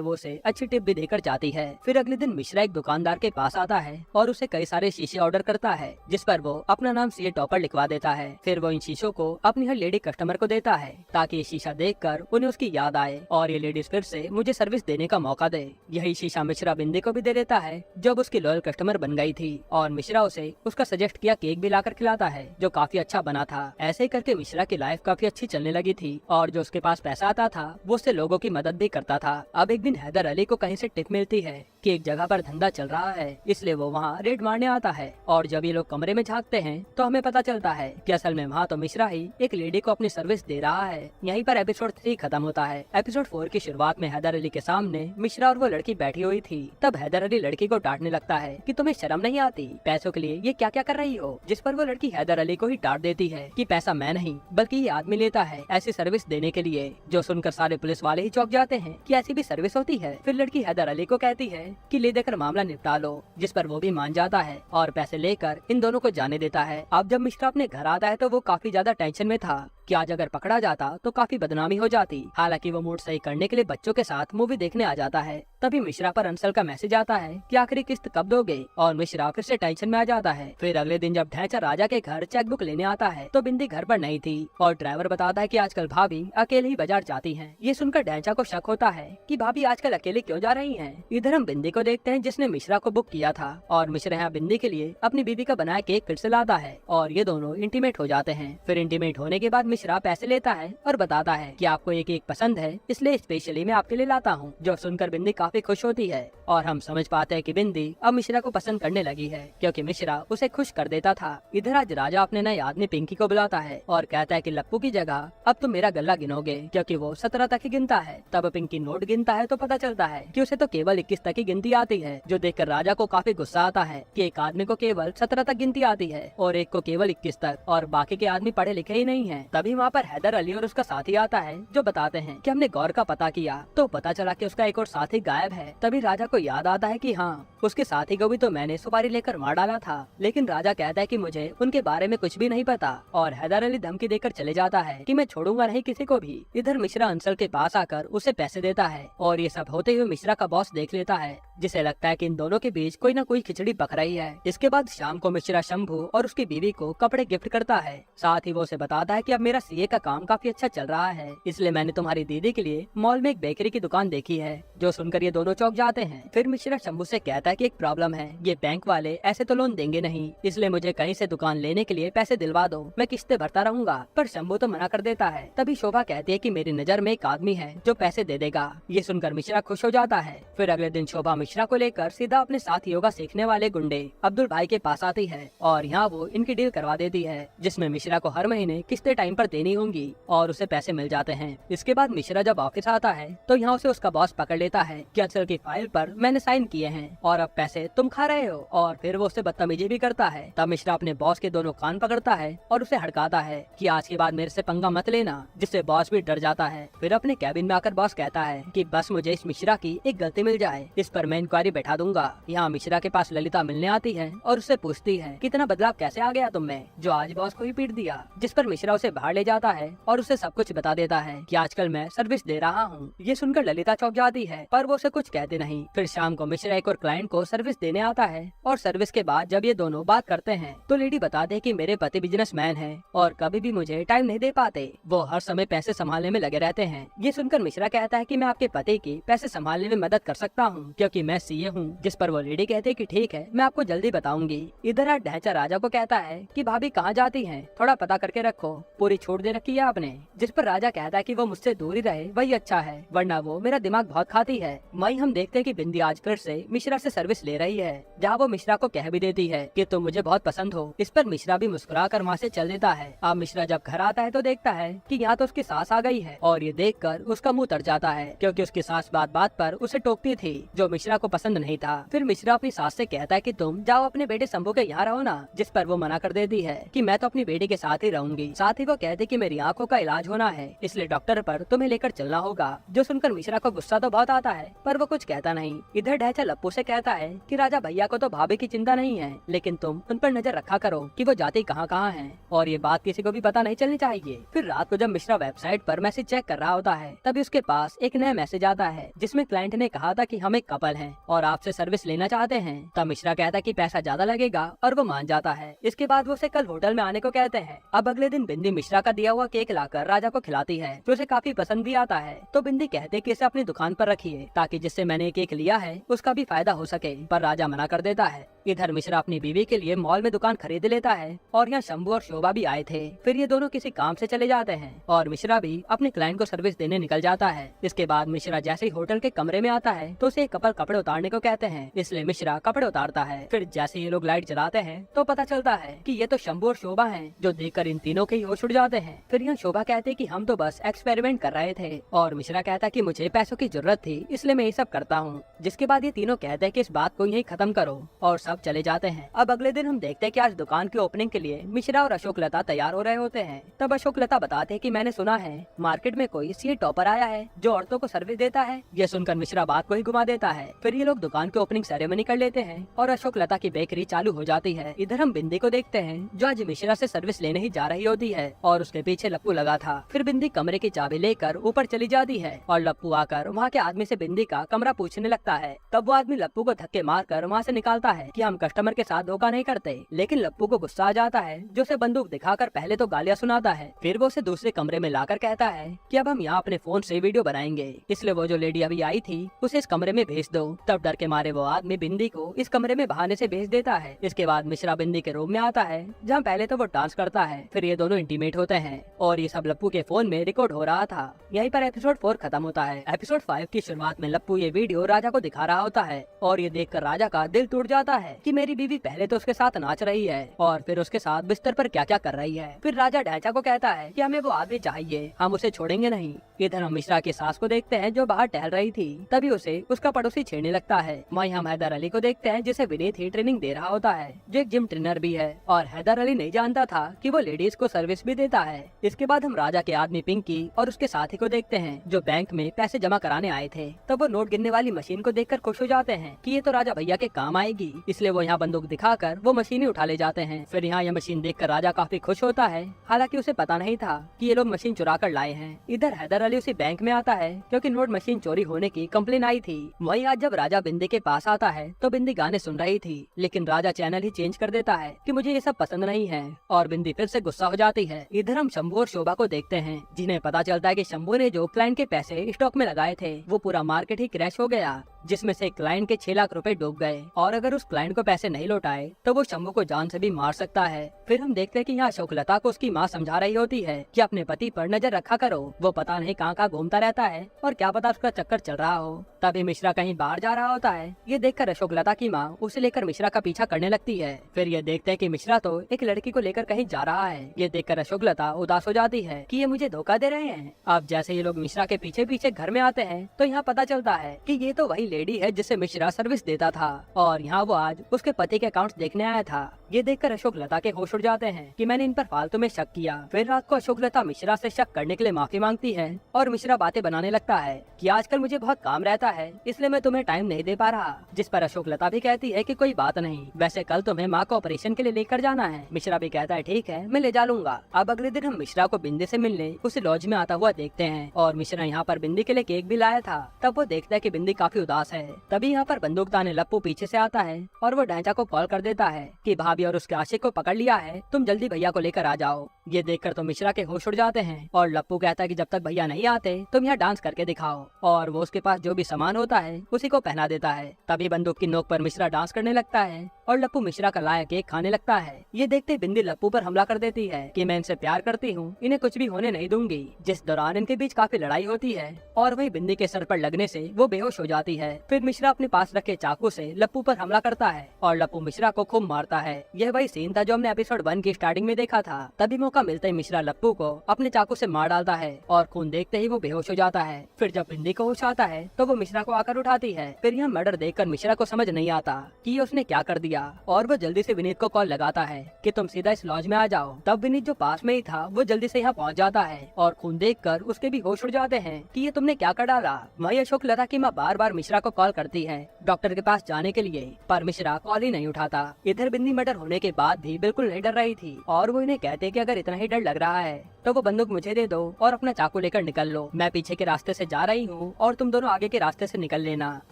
वो उसे अच्छी टिप भी देकर जाती है। फिर अगले दिन मिश्रा एक दुकानदार के पास आता है और उसे कई सारे शीशे ऑर्डर करता है, जिस पर वो अपना नाम सीए टॉपर लिखवा देता है। फिर वो इन शीशों को अपनी हर लेडी कस्टमर को देता है ताकि ये शीशा देखकर उन्हें उसकी याद आए और ये लेडीज फिर से मुझे सर्विस देने का मौका दे। यही शीशा मिश्रा बिंदी को भी दे देता है, जब उसकी लॉयल कस्टमर बन गई थी, और मिश्रा उसे उसका सजेस्ट किया केक भी लाकर खिलाता है जो काफी अच्छा बना था। ऐसे ही करके मिश्रा की लाइफ काफी अच्छी चलने लगी थी और जो उसके पास पैसा आता था वो उससे लोगों की मदद भी करता था। अब एक दिन हैदर अली को कहीं से टिप मिलती है कि एक जगह पर धंधा चल रहा है, इसलिए वो वहाँ रेड मारने आता है। और जब ये लोग कमरे में झांकते हैं तो हमें पता चलता है कि असल में वहाँ तो मिश्रा ही एक लेडी को अपनी सर्विस दे रहा है। यहीं पर एपिसोड 3 खत्म होता है। एपिसोड 4 की शुरुआत में हैदर अली के सामने मिश्रा और वो लड़की बैठी हुई थी। तब हैदर अली लड़की को डांटने लगता है कि तुम्हें शर्म नहीं आती, पैसों के लिए ये क्या क्या कर रही हो। जिस पर वो लड़की हैदर अली को ही डांट देती है कि पैसा मैं नहीं बल्कि ये आदमी लेता है ऐसी सर्विस देने के लिए। जो सुनकर सारे पुलिस वाले ही चौंक जाते हैं कि ऐसी भी सर्विस होती है। फिर लड़की हैदर अली को कहती है कि ले देकर मामला निपटा लो, जिस पर वो भी मान जाता है और पैसे लेकर इन दोनों को जाने देता है। अब जब मिश्रा अपने घर आता है तो वो काफी ज्यादा टेंशन में था कि आज अगर पकड़ा जाता तो काफी बदनामी हो जाती। हालांकि वो मूड सही करने के लिए बच्चों के साथ मूवी देखने आ जाता है। तभी मिश्रा पर अंशल का मैसेज आता है कि आखिरी किस्त कब दोगे, और मिश्रा फिर से टेंशन में आ जाता है। फिर अगले दिन जब ढैंचा राजा के घर चेकबुक लेने आता है तो बिंदी घर पर नहीं थी और ड्राइवर बताता है कि आजकल भाभी अकेले ही बाजार जाती हैं। ये सुनकर ढैंचा को शक होता है कि भाभी आजकल अकेले क्यों जा रही हैं। इधर हम बिंदी को देखते हैं जिसने मिश्रा को बुक किया था, और मिश्रा यहाँ बिंदी के लिए अपनी बीवी का बनाया केक फिर से लाता है और ये दोनों इंटीमेट हो जाते हैं। फिर इंटीमेट होने के बाद मिश्रा पैसे लेता है और बताता है कि आपको ये केक पसंद है, इसलिए स्पेशली मैं आपके लिए लाता हूँ। जो सुनकर बिंदी काफी खुश होती है और हम समझ पाते हैं कि बिंदी अब मिश्रा को पसंद करने लगी है, क्योंकि मिश्रा उसे खुश कर देता था। इधर आज राजा अपने नए आदमी पिंकी को बुलाता है और कहता है कि लप्पू की जगह अब तुम मेरा गल्ला गिनोगे, क्योंकि वो 17 तक ही गिनता है। तब पिंकी नोट गिनता है तो पता चलता है कि उसे तो केवल 21 तक ही गिनती आती है, जो देखकर राजा को काफी गुस्सा आता है कि एक आदमी को केवल 17 तक गिनती आती है और एक को केवल 21 तक, और बाकी के आदमी पढ़े लिखे ही नहीं है। तभी वहाँ पर हैदर अली और उसका साथी आता है जो बताते हैं कि हमने गौर का पता किया तो पता चला कि उसका एक और साथी गायब है। तभी राजा को याद आता है कि हाँ, उसके साथी को भी तो मैंने सुपारी लेकर मार डाला था। लेकिन राजा कहता है कि मुझे उनके बारे में कुछ भी नहीं पता, और हैदर अली धमकी देकर चले जाता है कि मैं छोड़ूंगा नहीं किसी को भी। इधर मिश्रा अंशल के पास आकर उसे पैसे देता है और ये सब होते हुए मिश्रा का बॉस देख लेता है, जिसे लगता है कि इन दोनों के बीच कोई न कोई खिचड़ी पक रही है। इसके बाद शाम को मिश्रा शंभू और उसकी बीवी को कपड़े गिफ्ट करता है। साथ ही वो उसे बताता है कि अब मेरा सीए का काम काफी अच्छा चल रहा है, इसलिए मैंने तुम्हारी दीदी के लिए मॉल में एक बेकरी की दुकान देखी है। जो सुनकर ये दोनों चौंक जाते हैं। फिर मिश्रा शंभू से कहता है कि एक प्रॉब्लम है, ये बैंक वाले ऐसे तो लोन देंगे नहीं, इसलिए मुझे कहीं से दुकान लेने के लिए पैसे दिलवा दो, मैं किस्तें भरता रहूंगा। पर शंभू तो मना कर देता है। तभी शोभा कहती है कि मेरी नजर में एक आदमी है जो पैसे दे देगा। ये सुनकर मिश्रा खुश हो जाता है। फिर अगले दिन शोभा मिश्रा को लेकर सीधा अपने साथ योगा सीखने वाले गुंडे अब्दुल भाई के पास आती है और यहाँ वो इनकी डील करवा देती है, जिसमें मिश्रा को हर महीने किस्तें टाइम पर देनी होंगी और उसे पैसे मिल जाते हैं। इसके बाद मिश्रा जब ऑफिस आता है तो यहाँ उसे उसका बॉस पकड़ लेता है कि अचल की फाइल पर मैंने साइन किए हैं और अब पैसे तुम खा रहे हो, और फिर वो उसे बदतमीजी भी करता है। तब मिश्रा अपने बॉस के दोनों कान पकड़ता है और उसे हड़काता है कि आज के बाद मेरे से पंगा मत लेना, जिससे बॉस भी डर जाता है। फिर अपने कैबिन में आकर बॉस कहता है कि बस मुझे इस मिश्रा की एक गलती मिल जाए, इस पर मैं इंक्वायरी बैठा दूंगा। यहाँ मिश्रा के पास ललिता मिलने आती है और उससे पूछती है कि इतना बदलाव कैसे आ गया तुम में, जो आज बॉस को ही पीट दिया। जिस पर मिश्रा उसे बाहर ले जाता है और उसे सब कुछ बता देता है कि आजकल मैं सर्विस दे रहा हूँ। ये सुनकर ललिता चौंक जाती है, पर वो उसे कुछ कहते नहीं। फिर शाम को मिश्रा एक और क्लाइंट को सर्विस देने आता है और सर्विस के बाद जब ये दोनों बात करते हैं तो लेडी बताते हैं कि मेरे पति बिजनेसमैन हैं और कभी भी मुझे टाइम नहीं दे पाते, वो हर समय पैसे संभालने में लगे रहते हैं। ये सुनकर मिश्रा कहता है कि मैं आपके पति की पैसे संभालने में मदद कर सकता हूँ, क्योंकि मैं सीए हूँ। जिस पर वो लेडी कहते हैं कि ठीक है, मैं आपको जल्दी बताऊंगी। इधर आज ढैंचा राजा को कहता है कि भाभी कहाँ जाती हैं, थोड़ा पता करके रखो, पूरी छूट दे रखी है आपने। जिस पर राजा कहता है कि वो मुझसे दूर ही रहे वही अच्छा है, वरना वो मेरा दिमाग बहुत खाती है। वहीं हम देखते हैं कि बिंदी आज फिर से मिश्रा से सर्विस ले रही है, जहाँ वो मिश्रा को कह भी देती है कि तुम मुझे बहुत पसंद हो। इस पर मिश्रा भी मुस्कुरा कर वहाँ से चल देता है। अब मिश्रा जब घर आता है तो देखता है कि यहाँ तो उसकी सास आ गई है, और ये देखकर उसका मुंह तर जाता है, क्योंकि उसकी सास बात बात पर उसे टोकती थी, जो मिश्रा को पसंद नहीं था। फिर मिश्रा अपनी सास से कहता है कि तुम जाओ अपने बेटे शंभू के यहाँ रहो ना, जिस पर वो मना कर देती है कि मैं तो अपनी बेटी के साथ ही रहूंगी। साथ ही वो कहती कि मेरी आंखों का इलाज होना है, इसलिए डॉक्टर पर तुम्हें लेकर चलना होगा। जो सुनकर मिश्रा को गुस्सा तो बहुत आता है, पर वो कुछ कहता नहीं। इधर ढैचा लप्पू से कहता है कि राजा भैया को तो भाभी की चिंता नहीं है, लेकिन तुम उन पर नजर रखा करो कि वो जाती कहाँ कहाँ हैं, और ये बात किसी को भी पता नहीं चलनी चाहिए। फिर रात को जब मिश्रा वेबसाइट पर मैसेज चेक कर रहा होता है, तभी उसके पास एक नया मैसेज आता है, जिसमें क्लाइंट ने कहा था कि हम एक कपल हैं और आपसे सर्विस लेना चाहते हैं। तब मिश्रा कहता है कि पैसा ज्यादा लगेगा, और वो मान जाता है। इसके बाद वो उसे कल होटल में आने को कहते हैं। अब अगले दिन बिंदी मिश्रा का दिया हुआ केक लाकर राजा को खिलाती है, जो उसे काफी पसंद भी आता है। तो बिंदी कहते कि इसे अपनी दुकान पर रखिए, ताकि जिससे मैंने केक लिया है उसका भी फायदा हो सके, पर राजा मना कर देता है। इधर मिश्रा अपनी बीवी के लिए मॉल में दुकान खरीद लेता है, और यहाँ शंभू और शोभा भी आए थे। फिर ये दोनों किसी काम से चले जाते हैं, और मिश्रा भी अपने क्लाइंट को सर्विस देने निकल जाता है। इसके बाद मिश्रा जैसे ही होटल के कमरे में आता है तो उसे एक कपल कपड़े उतारने को कहते हैं, इसलिए मिश्रा कपड़े उतारता है। फिर जैसे ये लोग लाइट जलाते हैं तो पता चलता है कि ये तो शंभू और शोभा हैं, जो देखकर इन तीनों के ही होश उड़ जाते हैं। फिर यहाँ शोभा कहते कि हम तो बस एक्सपेरिमेंट कर रहे थे, और मिश्रा कहता कि मुझे पैसों की जरूरत थी, इसलिए मैं ये सब करता हूँ। जिसके बाद ये तीनों कहते हैं कि इस बात को यही खत्म करो, और सब चले जाते हैं। अब अगले दिन हम देखते हैं कि आज दुकान की ओपनिंग के लिए मिश्रा और अशोक लता तैयार हो रहे होते हैं। तब अशोक लता बताते हैं कि मैंने सुना है मार्केट में कोई सीए टॉपर आया है जो औरतों को सर्विस देता है। यह सुनकर मिश्रा बात को ही घुमा देता है। फिर ये लोग दुकान की ओपनिंग सेरेमनी कर लेते हैं, और अशोक लता की बेकरी चालू हो जाती है। इधर हम बिंदी को देखते हैं, जो आज मिश्रा से सर्विस लेने ही जा रही होती है, और उसके पीछे लप्पू लगा था। फिर बिंदी कमरे की चाबी लेकर ऊपर चली जाती है, और लप्पू आकर वहाँ के आदमी से बिंदी का कमरा पूछने लगता है। तब वो आदमी लप्पू को धक्के मारकर वहाँ से निकालता है कि हम कस्टमर के साथ धोखा नहीं करते। लेकिन लप्पू को गुस्सा आ जाता है, जो उसे बंदूक दिखाकर पहले तो गालियाँ सुनाता है, फिर वो उसे दूसरे कमरे में लाकर कहता है कि अब हम यहाँ अपने फोन से वीडियो बनाएंगे, इसलिए वो जो लेडी अभी आई थी उसे इस कमरे में भेज दो। तब डर के मारे वो आदमी बिंदी को इस कमरे में बहाने से भेज देता है। इसके बाद मिश्रा बिंदी के रूम में आता है, जहाँ पहले तो वो डांस करता है, फिर ये दोनों इंटीमेट होते हैं, और ये सब लप्पू के फोन में रिकॉर्ड हो रहा था। यहीं पर एपिसोड 4 खत्म होता है। एपिसोड 5 की शुरुआत में लप्पू ये वीडियो राजा को दिखा रहा होता है, और ये देखकर राजा का दिल टूट जाता है कि मेरी बीवी पहले तो उसके साथ नाच रही है, और फिर उसके साथ बिस्तर पर क्या क्या कर रही है। फिर राजा ढैंचा को कहता है कि हमें वो आदमी चाहिए, हम उसे छोड़ेंगे नहीं। इधर हम मिश्रा की सास को देखते हैं, जो बाहर टहल रही थी। तभी उसे उसका पड़ोसी छेड़ने लगता है। वहीं हम हैदर अली को देखते हैं, जिसे विनीत ही ट्रेनिंग दे रहा होता है, जो एक जिम ट्रेनर भी है, और हैदर अली नहीं जानता था कि वो लेडीज को सर्विस भी देता है। इसके बाद हम राजा के आदमी पिंकी और उसके साथी को देखते हैं, जो बैंक में पैसे जमा कराने आए थे। तब वो नोट गिनने वाली मशीन को देखकर खुश हो जाते हैं कि ये तो राजा भैया के काम आएगी, इसलिए वो यहाँ बंदूक दिखाकर वो मशीन ही उठा ले जाते हैं। फिर यहाँ यह मशीन देखकर राजा काफी खुश होता है, हालांकि उसे पता नहीं था कि ये लोग मशीन चुरा कर लाए हैं। इधर हैदर अली उसी बैंक में आता है, क्योंकि नोट मशीन चोरी होने की कंप्लेन आई थी। वहीं आज जब राजा बिंदी के पास आता है तो बिंदी गाने सुन रही थी, लेकिन राजा चैनल ही चेंज कर देता है कि मुझे ये सब पसंद नहीं है, और बिंदी फिर से गुस्सा हो जाती है। इधर हम शंभू और शोभा को देखते हैं, जिन्हें पता चलता है कि शंभू ने जो क्लाइंट के पैसे स्टॉक में लगाए थे वो पूरा मार्केट ही क्रैश हो गया, जिसमें से क्लाइंट के 6 लाख रुपए डूब गए, और अगर उस क्लाइंट को पैसे नहीं लौटाए तो वो शंभू को जान से भी मार सकता है। फिर हम देखते हैं कि यहाँ अशोक लता को उसकी माँ समझा रही होती है कि अपने पति पर नजर रखा करो, वो पता नहीं कहाँ कहाँ घूमता रहता है, और क्या पता उसका चक्कर चल रहा हो। तभी मिश्रा कहीं बाहर जा रहा होता है। ये देखकर अशोक लता की माँ उसे लेकर मिश्रा का पीछा करने लगती है। फिर ये देखते हैं कि मिश्रा तो एक लड़की को लेकर कहीं जा रहा है। ये देखकर अशोक लता उदास हो जाती है कि ये मुझे धोखा दे रहे हैं। अब जैसे ये लोग मिश्रा के पीछे पीछे घर में आते हैं तो यहाँ पता चलता है कि ये तो वही लेडी है जिससे मिश्रा सर्विस देता था, और यहाँ वो आज उसके पति के अकाउंट देखने आया था। ये देखकर अशोक लता के होश उड़ जाते हैं कि मैंने इन पर फालतू में शक किया। फिर रात को अशोक लता मिश्रा से शक करने के लिए माफी मांगती है, और मिश्रा बातें बनाने लगता है कि आजकल मुझे बहुत काम रहता है, इसलिए मैं तुम्हें टाइम नहीं दे पा रहा। जिस पर अशोक लता भी कहती है कि कोई बात नहीं, वैसे कल तुम्हें माँ को ऑपरेशन के लिए लेकर जाना है। मिश्रा भी कहता है ठीक है, मैं ले जा लूंगा। अब अगले दिन हम मिश्रा को बिंदी से मिलने उसे लॉज में आता हुआ देखते हैं, और मिश्रा यहाँ पर बिंदी के लिए केक भी लाया था। तब वो देखता है कि बिंदी काफी उदास है। तभी यहाँ पर बंदूकदार लप्पू पीछे से आता है, और वो ढांचा को कॉल कर देता है कि भाभी और उसके आशिक को पकड़ लिया है, तुम जल्दी भैया को लेकर आ जाओ। ये देखकर तो मिश्रा के होश उड़ जाते हैं और लप्पू कहता है कि जब तक भैया नहीं आते तुम यहाँ डांस करके दिखाओ, और वो उसके पास जो भी सामान होता है उसी को पहना देता है। तभी बंदूक की नोक पर मिश्रा डांस करने लगता है और लप्पू मिश्रा का लाया केक खाने लगता है। ये देखते बिंदी लप्पू पर हमला कर देती है कि मैं इनसे प्यार करती हूँ, इन्हें कुछ भी होने नहीं दूंगी। जिस दौरान इनके बीच काफी लड़ाई होती है और वही बिंदी के सर पर लगने से वो बेहोश हो जाती है। फिर मिश्रा अपने पास रखे चाकू से लप्पू पर हमला करता है और लप्पू मिश्रा को खूब मारता है। यह वही सीन था जो हमने एपिसोड 1 की स्टार्टिंग में देखा था। तभी मौका मिलते ही मिश्रा लप्पू को अपने चाकू से मार डालता है और खून देखते ही वो बेहोश हो जाता है। फिर जब बिंदी को होश आता है तो वो मिश्रा को आकर उठाती है। फिर यह मर्डर देखकर मिश्रा को समझ नहीं आता कि उसने क्या कर दिया और वो जल्दी से विनीत को कॉल लगाता है कि तुम सीधा इस लॉज में आ जाओ। तब विनीत जो पास में ही था वो जल्दी से यहाँ पहुँच जाता है और खून देखकर उसके भी होश उड़ जाते हैं कि ये तुमने क्या कर डाला। वही अशोक लता की माँ बार बार मिश्रा को कॉल करती है डॉक्टर के पास जाने के लिए, पर मिश्रा कॉल ही नहीं उठाता। इधर बिंदी मर्डर होने के बाद भी बिल्कुल नहीं डर रही थी और वो इन्हें कहते कि अगर इतना ही डर लग रहा है तो वो बंदूक मुझे दे दो और अपना चाकू लेकर निकल लो। मैं पीछे के रास्ते से जा रही हूँ और तुम दोनों आगे के रास्ते से निकल लेना।